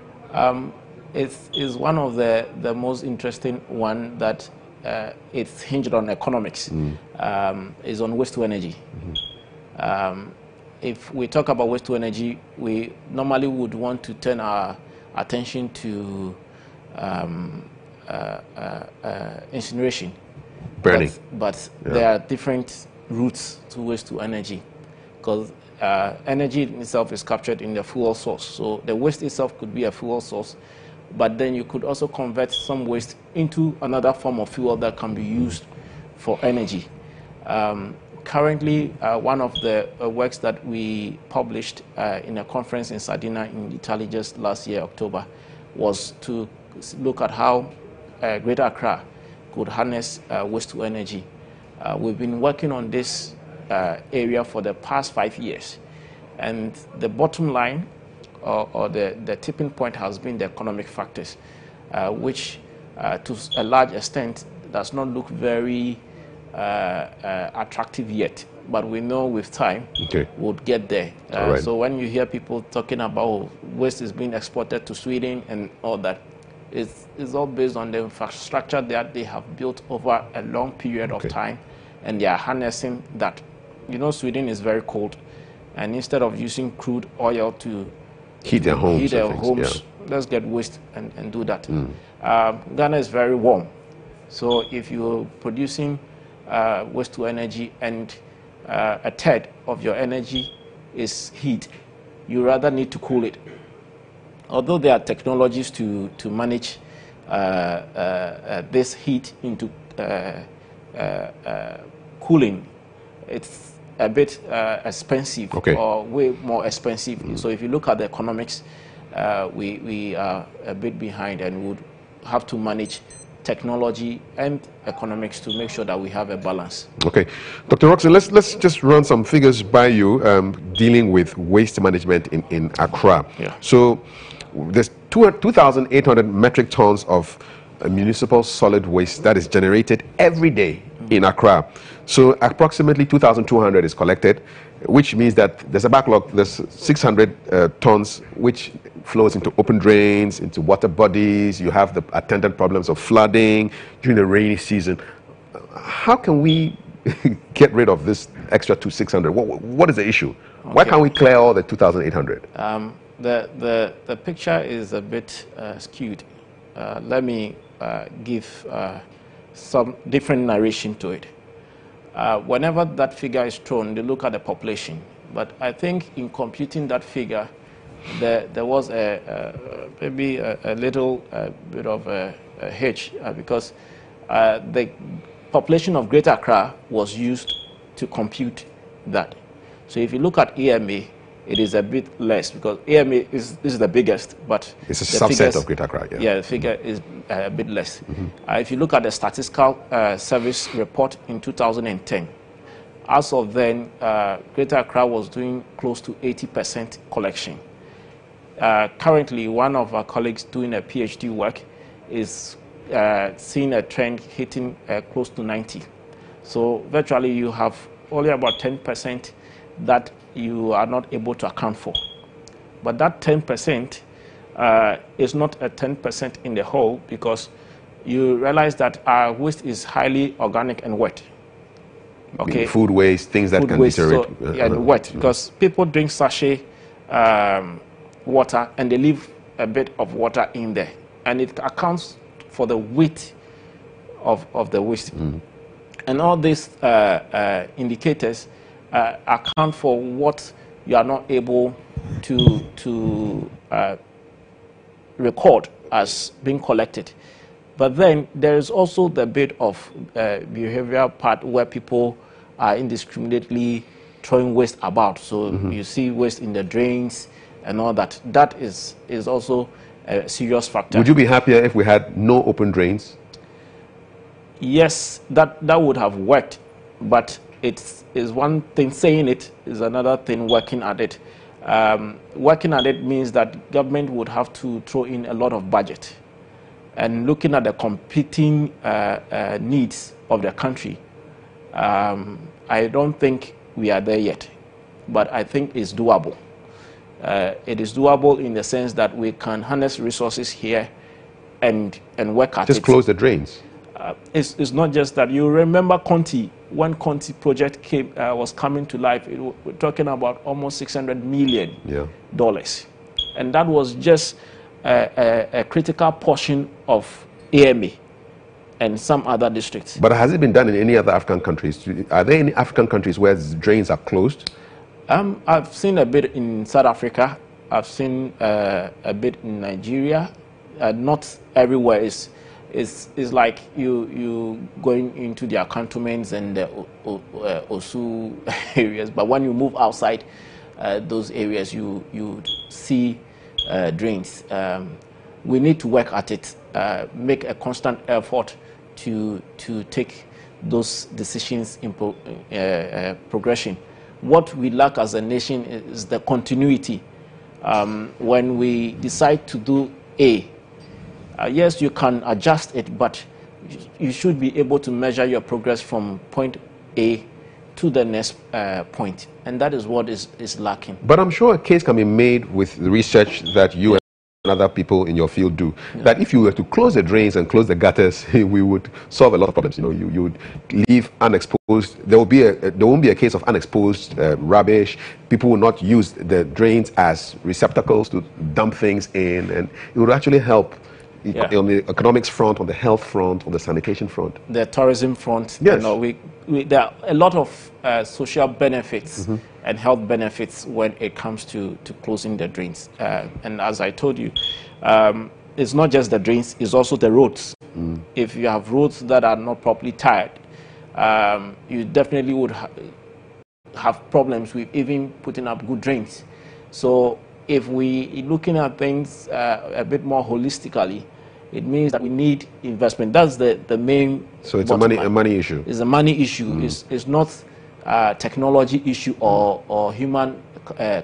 It's one of the most interesting one that it's hinged on economics, is on waste to energy. If we talk about waste to energy, we normally would want to turn our attention to incineration. Burning. But there are different routes to waste to energy, because energy in itself is captured in the fuel source. So the waste itself could be a fuel source, but then you could also convert some waste into another form of fuel that can be used for energy. Currently, one of the works that we published in a conference in Sardinia in Italy just last year, October, was to look at how Greater Accra could harness waste to energy. We've been working on this area for the past 5 years, and the bottom line or the tipping point has been the economic factors, which to a large extent does not look very attractive yet, but we know with time we'll get there. Right. So when you hear people talking about waste is being exported to Sweden and all that, it's all based on the infrastructure that they have built over a long period of time, and they are harnessing that. You know, Sweden is very cold, and instead of using crude oil to heat their homes, let's get waste and do that. Ghana is very warm, so if you're producing waste to energy and a third of your energy is heat, you rather need to cool it. Although there are technologies to manage this heat into cooling, it's a bit expensive, or way more expensive. So if you look at the economics, we are a bit behind, and would have to manage technology and economics to make sure that we have a balance. Okay, Dr. Roxanne, let's just run some figures by you dealing with waste management in Accra. So there's 2,800 metric tons of municipal solid waste that is generated every day in Accra. So approximately 2,200 is collected, which means that there's a backlog. There's 600 tons which flows into open drains, into water bodies. You have the attendant problems of flooding during the rainy season. How can we get rid of this extra 600? What is the issue? Why can't we clear all the 2,800? The picture is a bit skewed. Let me give some different narration to it. Whenever that figure is thrown, they look at the population. But I think in computing that figure, there was maybe a little bit of a hitch, because the population of Greater Accra was used to compute that. So if you look at EMA, it is a bit less, because AMA is the biggest, but it's a subset of Greater Accra. Yeah, the figure is a bit less. If you look at the statistical service report in 2010, as of then, Greater Accra was doing close to 80% collection. Currently, one of our colleagues doing a PhD work is seeing a trend hitting close to 90. So virtually, you have only about 10% that you are not able to account for. But that 10% is not a 10% in the whole, because you realize that our waste is highly organic and wet. Okay. Food waste, things that can deteriorate. So, and wet, because people drink sachet water and they leave a bit of water in there, and it accounts for the weight of the waste. And all these indicators account for what you are not able to record as being collected. But then there is also the bit of behavioral part where people are indiscriminately throwing waste about. So you see waste in the drains and all that. That is also a serious factor. Would you be happier if we had no open drains? Yes, that would have worked, but it is one thing saying it, is another thing working at it. Working at it means that government would have to throw in a lot of budget. and looking at the competing needs of the country, I don't think we are there yet, but I think it's doable. It is doable in the sense that we can harness resources here and work at it. Just close the drains. It's not just that. You remember Conti, when Conti project was coming to life, we're talking about almost $600 million. And that was just a critical portion of AMA and some other districts. But has it been done in any other African countries? Are there any African countries where drains are closed? I've seen a bit in South Africa. I've seen a bit in Nigeria. Not everywhere is like you going into their cantonments and the Osu areas. But when you move outside those areas, you see drains. We need to work at it, make a constant effort to take those decisions in progression. What we lack as a nation is the continuity. When we decide to do A, yes, you can adjust it, but you should be able to measure your progress from point A to the next point, and that is what is lacking. But I'm sure a case can be made with the research that you and other people in your field do, that if you were to close the drains and close the gutters, we would solve a lot of problems. You know, you would leave unexposed. There won't be a case of unexposed rubbish. People will not use the drains as receptacles to dump things in, and it would actually help on the economics front, on the health front, on the sanitation front, the tourism front. Yes. You know, there are a lot of social benefits and health benefits when it comes to closing the drains. And as I told you, it's not just the drains, it's also the roads. If you have roads that are not properly tied, you definitely would have problems with even putting up good drains. So if we are looking at things a bit more holistically, it means that we need investment. That's the main. So it's a money issue. It's a money issue. It's not a technology issue or human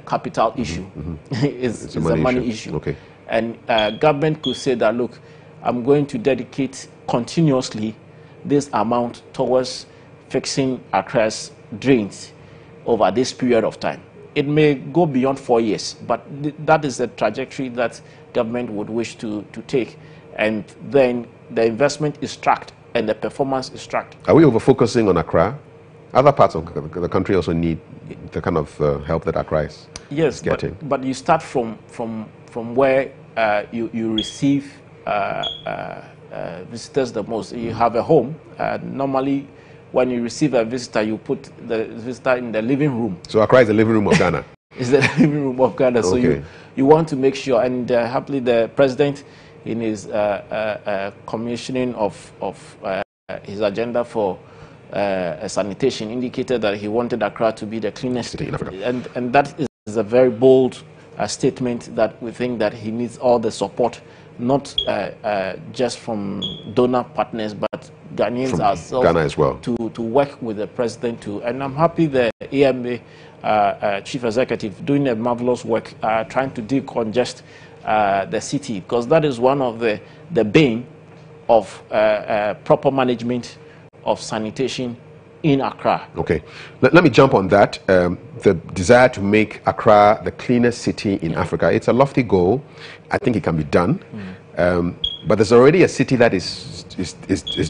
capital issue. It's a money issue. Okay. And government could say that, look, I'm going to dedicate continuously this amount towards fixing Accra's drains over this period of time. It may go beyond 4 years, but that is the trajectory that government would wish to take. And then the investment is tracked and the performance is tracked. Are we over-focusing on Accra? Other parts of the country also need the kind of help that Accra is getting. But you start from where you receive visitors the most. You have a home. Normally, when you receive a visitor, you put the visitor in the living room. So Accra is the living room of Ghana. It's the living room of Ghana. So you want to make sure, and happily the president, in his commissioning of his agenda for sanitation, indicated that he wanted Accra to be the cleanest city in Africa. And that is a very bold statement that we think that he needs all the support, not just from donor partners, but Ghanaians from ourselves, Ghana as well, to work with the president too. And I'm happy the AMA chief executive doing a marvelous work, trying to decongest the city, because that is one of the bane of proper management of sanitation in Accra. Okay, let me jump on that. The desire to make Accra the cleanest city in Africa, it's a lofty goal. I think it can be done. But there's already a city that is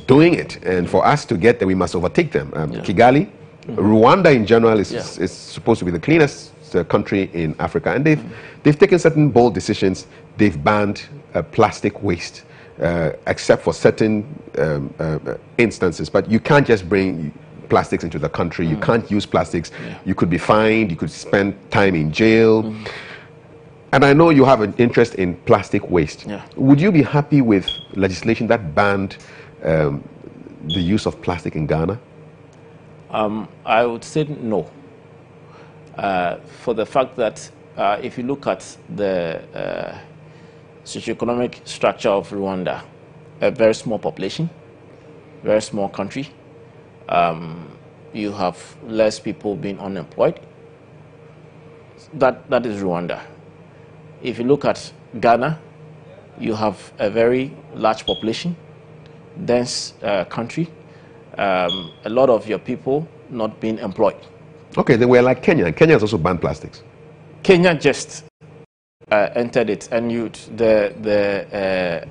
doing it, and for us to get there, we must overtake them. Kigali, Rwanda in general is supposed to be the cleanest country in Africa, and they've taken certain bold decisions. They've banned plastic waste, except for certain instances. But you can't just bring plastics into the country. You can't use plastics. You could be fined. You could spend time in jail. And I know you have an interest in plastic waste. Would you be happy with legislation that banned the use of plastic in Ghana? I would say no. For the fact that if you look at the socioeconomic structure of Rwanda, a very small population, very small country, you have less people being unemployed. That is Rwanda. If you look at Ghana, you have a very large population, dense country, a lot of your people not being employed. Okay, then we're like Kenya. Kenya has also banned plastics. Kenya just entered it, and the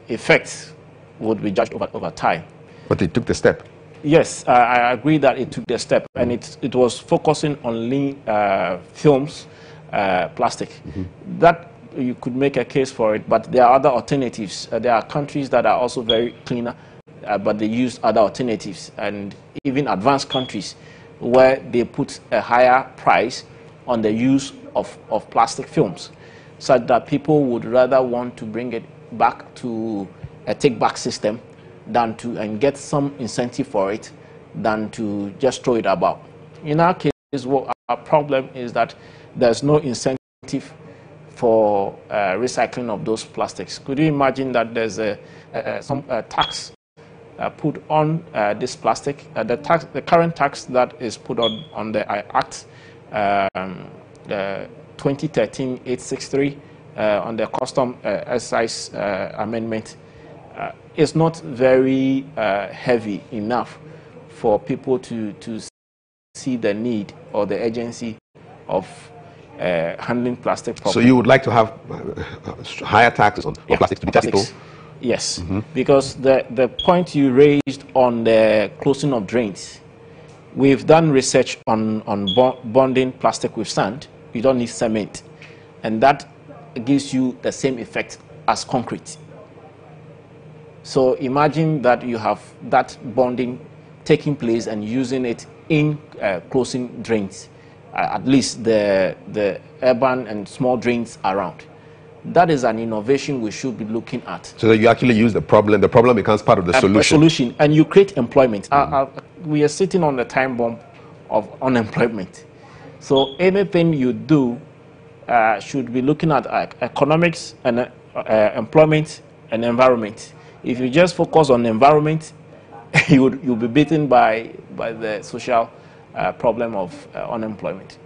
effects would be judged over time. But they took the step. Yes, I agree that it took the step, and it was focusing on lean films, plastic. That you could make a case for it, but there are other alternatives. There are countries that are also very cleaner, but they use other alternatives, and even advanced countries where they put a higher price on the use of plastic films, such that people would rather want to bring it back to a take-back system than to and get some incentive for it than to just throw it about. In our case, what our problem is that there's no incentive for recycling of those plastics. Could you imagine that there's some tax put on this plastic? The current tax that is put on the Act 2013-863 on the custom excise amendment is not very heavy enough for people to see the need or the urgency of handling plastic properly. So you would like to have higher taxes on plastics to deter people? Yes, because the point you raised on the closing of drains, we've done research on bonding plastic with sand. You don't need cement, and that gives you the same effect as concrete. So imagine that you have that bonding taking place and using it in closing drains, at least the urban and small drains around. That is an innovation we should be looking at. So that you actually use the problem becomes part of the solution. A solution, and you create employment. We are sitting on the time bomb of unemployment. So anything you do should be looking at economics and employment and environment. If you just focus on the environment, you'll be beaten by the social problem of unemployment.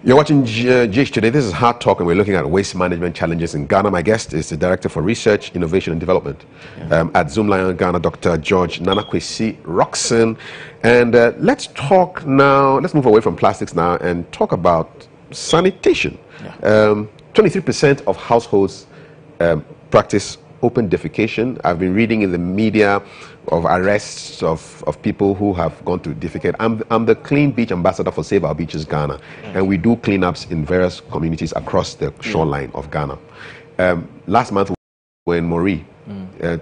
You're watching GHToday. This is Hard Talk, and we're looking at waste management challenges in Ghana. My guest is the Director for Research, Innovation and Development at Zoomlion Ghana, Dr. George Nanakwesi Roxon. And let's talk now, let's move away from plastics now and talk about sanitation. 23% of households practice open defecation. I've been reading in the media of arrests of people who have gone to defecate. I'm the Clean Beach Ambassador for Save Our Beaches Ghana, and we do cleanups in various communities across the shoreline of Ghana. Last month we were in Mori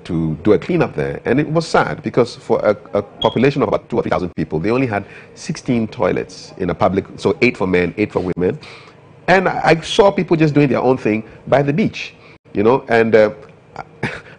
to do a cleanup there, and it was sad because for a population of about 2,000 or 3,000 people, they only had 16 toilets in a public, so 8 for men, 8 for women. And I saw people just doing their own thing by the beach, you know, and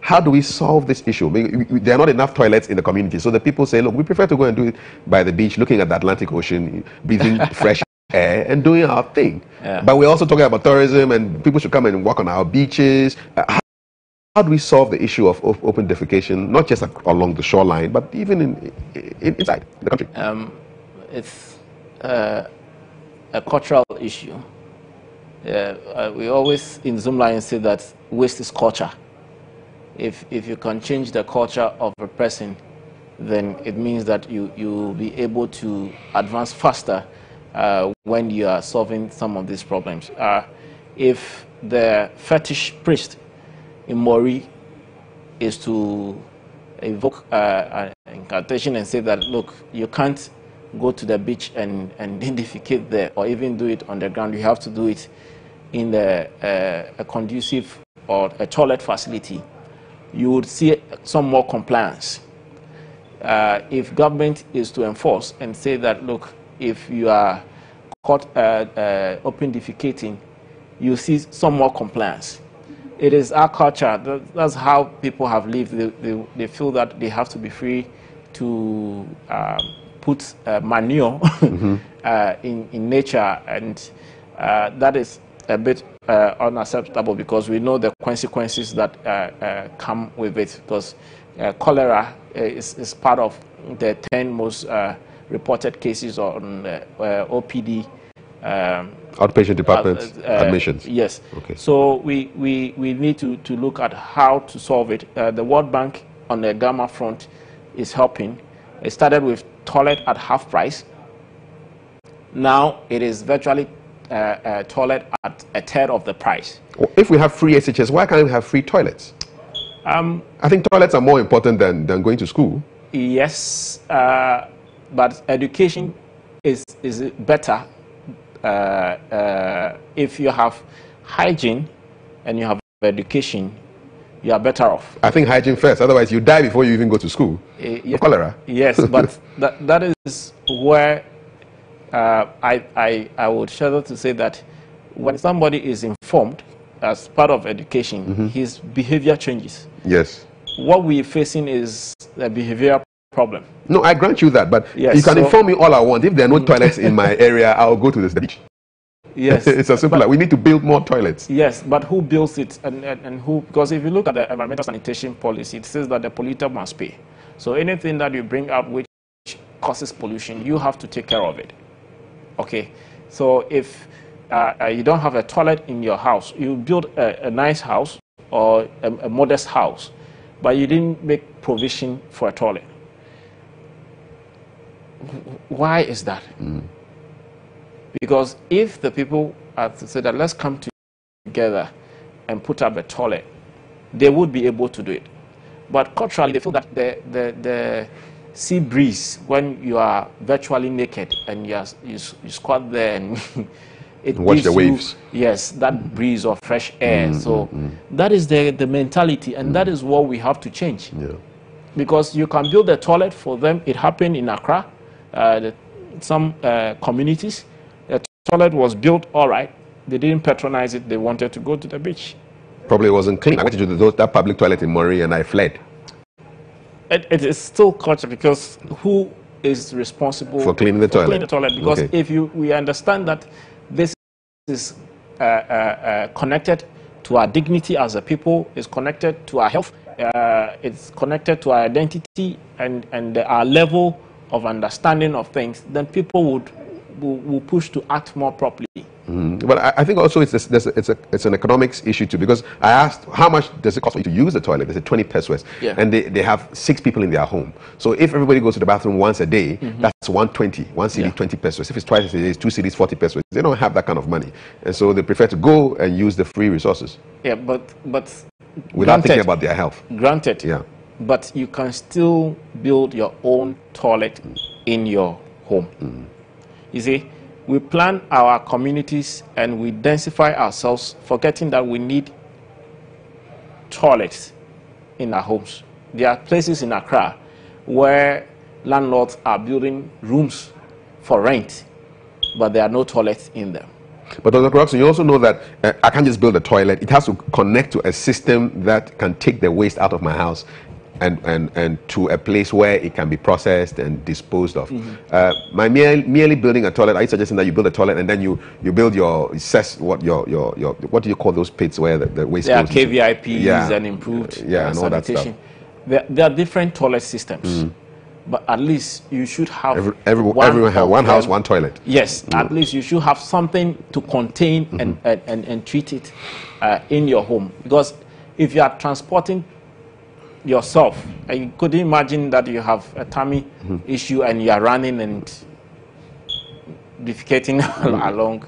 how do we solve this issue? There are not enough toilets in the community. So the people say, look, we prefer to go and do it by the beach, looking at the Atlantic Ocean, breathing fresh air and doing our thing. But we're also talking about tourism, and people should come and walk on our beaches. How do we solve the issue of open defecation, not just along the shoreline, but even inside the country? It's a cultural issue. We always in Zoomlion say that waste is culture. If you can change the culture of a person, then it means that you'll be able to advance faster when you are solving some of these problems. If the fetish priest in Mori is to evoke an incantation and say that, look, you can't go to the beach and defecate there or even do it on the ground, you have to do it in a conducive or a toilet facility, you would see some more compliance. If government is to enforce and say that, look, if you are caught open defecating, you see some more compliance. It is our culture. That's how people have lived. They feel that they have to be free to put manure in nature, and that is a bit unacceptable because we know the consequences that come with it, because cholera is part of the 10 most reported cases on OPD outpatient departments, admissions. Yes. Okay. So we need to look at how to solve it. The World Bank on the Gamma front is helping. It started with toilet at half price. Now it is virtually toilet at a third of the price. Well, if we have free SHS, why can't we have free toilets? I think toilets are more important than going to school. Yes, but education is better if you have hygiene and you have education. You are better off. I think hygiene first. Otherwise, you die before you even go to school. Cholera. Yes, but that is where I would shudder to say that when somebody is informed as part of education, his behavior changes. Yes. What we're facing is a behavioral problem. No, I grant you that, but yes, you can inform me all I want. If there are no toilets in my area, I'll go to the beach. Yes. It's as simple as we need to build more toilets. Yes, but who builds it and who? Because if you look at the environmental sanitation policy, it says that the polluter must pay. So anything that you bring up which causes pollution, you have to take care of it. Okay. So if you don't have a toilet in your house, you build a nice house or a modest house, but you didn't make provision for a toilet. Why is that? Because if the people are to say that let's come together and put up a toilet, they would be able to do it. But culturally, they feel that the sea breeze, when you are virtually naked and you squat there and it watch gives the waves. Yes, that breeze of fresh air. So that is the mentality, and that is what we have to change. Yeah. Because you can build a toilet for them. It happened in Accra, some communities. The toilet was built all right. They didn't patronize it. They wanted to go to the beach. Probably wasn't clean. I went to that public toilet in Murray and I fled. It is still culture, because who is responsible for cleaning the toilet? Because if we understand that this is connected to our dignity as a people, is connected to our health, it's connected to our identity and our level of understanding of things, then people will push to act more properly. But I think also it's an economics issue too, because I asked how much does it cost for you to use the toilet. They said 20 pesos, and they have 6 people in their home. So if everybody goes to the bathroom once a day, that's 120, 1 cedi, 20 pesos. If it's twice a day, it's 2 cedis, 40 pesos. They don't have that kind of money, and so they prefer to go and use the free resources. Yeah, but without thinking about their health. Granted. Yeah. But you can still build your own toilet in your home. You see, we plan our communities and we densify ourselves, forgetting that we need toilets in our homes. There are places in Accra where landlords are building rooms for rent, but there are no toilets in them. But Dr. Clarkson, you also know that I can't just build a toilet. It has to connect to a system that can take the waste out of my house and to a place where it can be processed and disposed of. By merely building a toilet, are you suggesting that you build a toilet and then you build your what do you call those pits where the waste goes? KVIPs and improved and all that stuff. There are different toilet systems. But at least you should have everyone have one house, one toilet. Yes, at least you should have something to contain and treat it in your home. Because if you are transporting yourself, and you could imagine that you have a tummy issue and you are running and defecating along.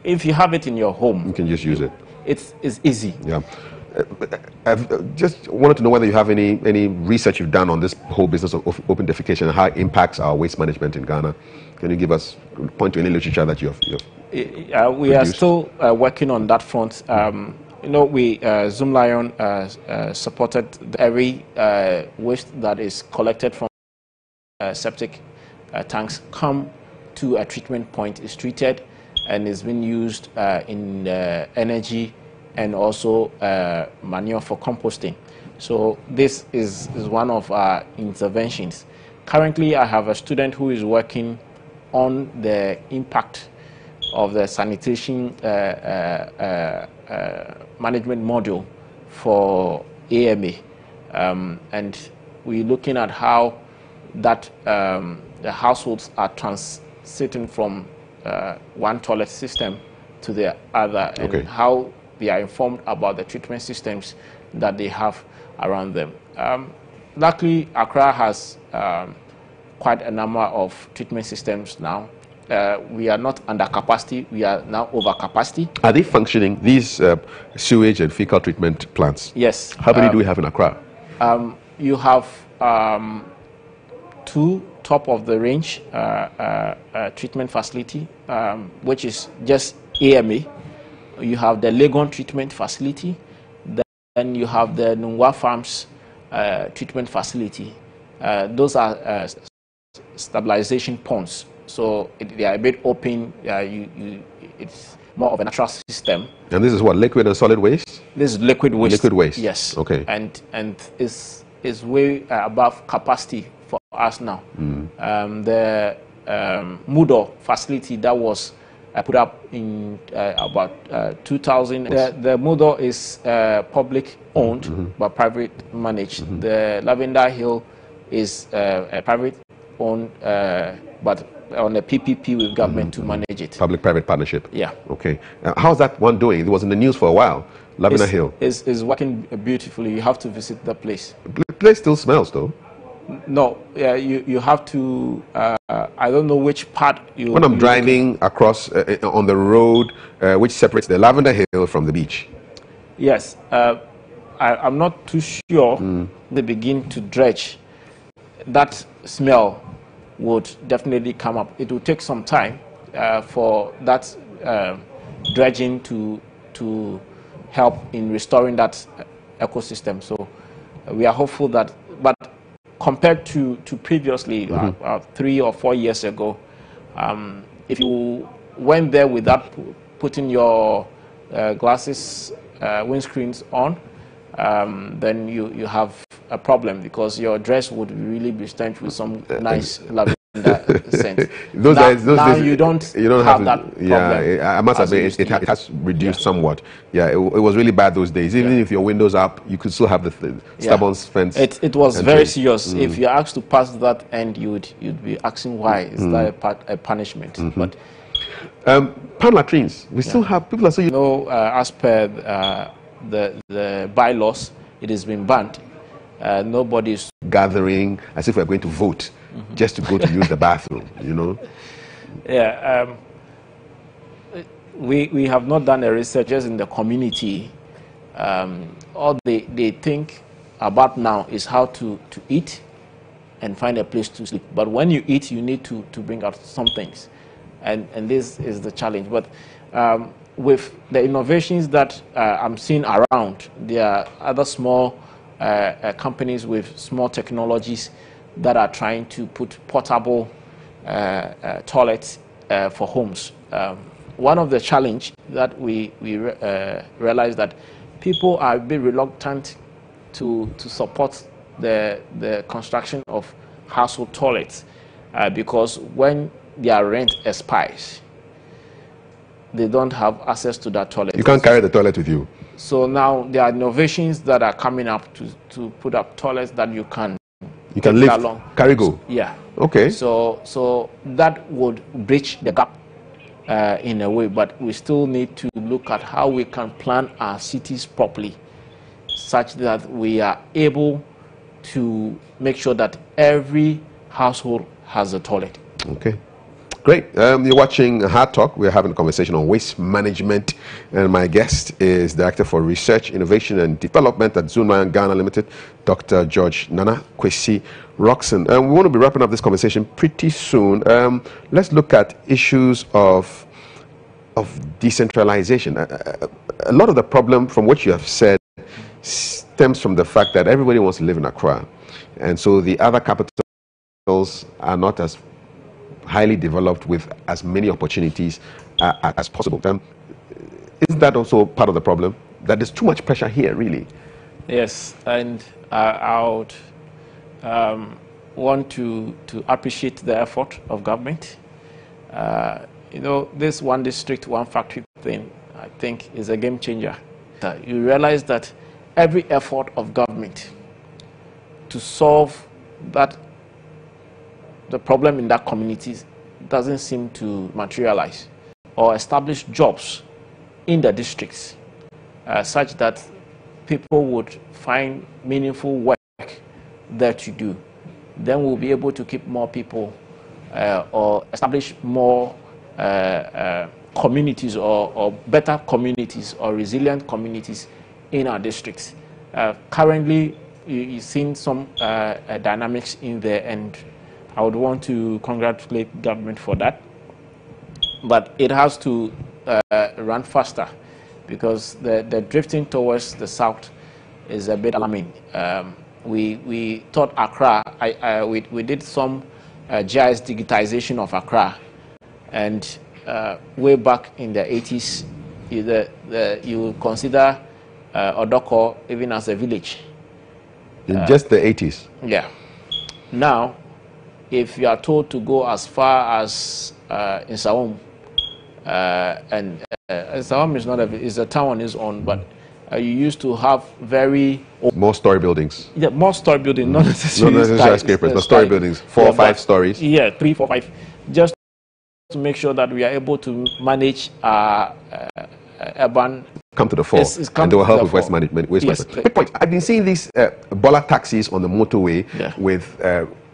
If you have it in your home, you can just use it. It's easy. Yeah. I've just wanted to know whether you have any research you've done on this whole business of open defecation and how it impacts our waste management in Ghana. Can you point to any literature that you've we are still working on that front. You know, Zoom Lion supported every waste that is collected from septic tanks come to a treatment point, is treated and is being used in energy and also manure for composting. So this is one of our interventions. Currently, I have a student who is working on the impact of the sanitation management module for AMA. And we're looking at how that the households are transiting from one toilet system to the other, and how they are informed about the treatment systems that they have around them. Luckily, Accra has quite a number of treatment systems now. We are not under capacity, we are now over capacity. Are they functioning, these sewage and fecal treatment plants? Yes. How many do we have in Accra? You have 2 top-of-the-range treatment facility, which is just AMA. You have the Legon treatment facility, then you have the Nungwa Farms treatment facility. Those are stabilization ponds, so they are a bit open. It's more of a natural system. And this is what, liquid and solid waste? This is liquid waste. Liquid waste. Yes. Okay. And is way above capacity for us now. The Mudo facility that was put up in about 2000. The Mudo is public owned but private managed. The Lavender Hill is private owned but on a PPP with government to manage it. Public-private partnership. Yeah. Okay. How's that one doing? It was in the news for a while. Lavender Hill. Is working beautifully. You have to visit the place. The place still smells though. No, yeah, you have to. I don't know which part you. When I'm driving across on the road, which separates the Lavender Hill from the beach. Yes, I'm not too sure. They begin to dredge. That smell would definitely come up. It will take some time for that dredging to help in restoring that ecosystem. So we are hopeful that, but compared to previously, 3 or 4 years ago, if you went there without putting your glasses, windscreens on, then you have a problem, because your dress would really be stained with some nice lavender scent. Those now, days, you don't have that problem. Yeah, I must admit it has reduced somewhat. Yeah, it was really bad those days. Even if your windows up, you could still have the stubborn fence. It was very serious. If you're asked to pass that end, you'd be asking why. Is that a punishment? But pan latrines, we still have people are still. You know, as per the bylaws, it has been banned. Nobody's gathering as if we're going to vote just to go to use the bathroom, you know. Yeah, we have not done a research just in the community. All they think about now is how to eat and find a place to sleep. But when you eat, you need to bring out some things, and this is the challenge. But with the innovations that I'm seeing around, there are other small companies with small technologies that are trying to put portable toilets for homes. One of the challenge that we realize that people are a bit reluctant to support the construction of household toilets because when their rent expires, they don't have access to that toilet. You can't carry the toilet with you. So now there are innovations that are coming up to put up toilets that you can lift along. Carry go. Yeah. Okay. So that would bridge the gap in a way, but we still need to look at how we can plan our cities properly, such that we are able to make sure that every household has a toilet. Okay. Great. You're watching Hard Talk. We're having a conversation on waste management, and my guest is Director for Research, Innovation and Development at Zunwan Ghana Limited, Dr. George Nana Kwesi Roxon. We want to be wrapping up this conversation pretty soon. Let's look at issues of decentralization. A lot of the problem, from what you have said, stems from the fact that everybody wants to live in Accra, and so the other capitals are not as highly developed with as many opportunities as possible. Isn't that also part of the problem, that there's too much pressure here, really? Yes, and I would want to appreciate the effort of government. You know, this one district, one factory thing, I think, is a game changer. You realize that every effort of government to solve the problem in that community doesn't seem to materialize, or establish jobs in the districts such that people would find meaningful work there to do, then we'll be able to keep more people or establish more communities or better communities or resilient communities in our districts. Currently, you've seen some dynamics in there, and I would want to congratulate government for that. But it has to run faster, because the drifting towards the south is a bit alarming. We thought Accra, we did some GIS digitization of Accra, and way back in the 80s, you consider Odoko even as a village. In just the 80s? Yeah. Now, if you are told to go as far as in Sawam, and Sawam is not is a town on its own, but you used to have more story buildings. Yeah, more story buildings, not necessarily skyscrapers, but story buildings, 4 or 5 stories. Yeah, 3, 4, 5, just to make sure that we are able to manage urban. Come to the fore, and they will help with waste management. Quick point. I've been seeing these Bola taxis on the motorway with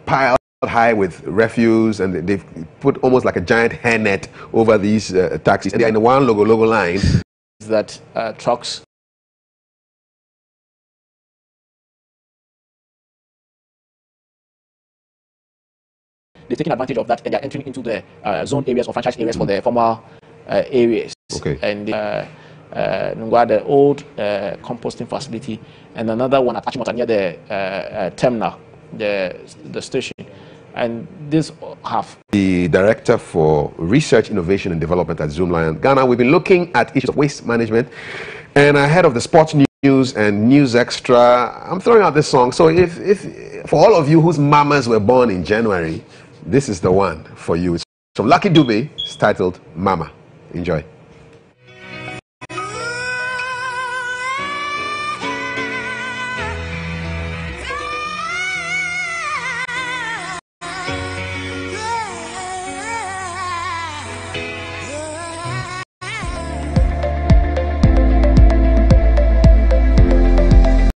piled high with refuse, and they've put almost like a giant hairnet over these taxis, and they're in one logo line. That trucks they're taking advantage of that, and they're entering into the zone areas or franchise areas for the formal areas. Okay. And the old composting facility, and another one at Achimota near the terminal, the station. And this have the director for research, innovation, and development at Zoomlion Ghana. We've been looking at issues of waste management, and ahead of the sports news and news extra, I'm throwing out this song. So if for all of you whose mamas were born in January, this is the one for you. It's from Lucky Dube. It's titled Mama. Enjoy.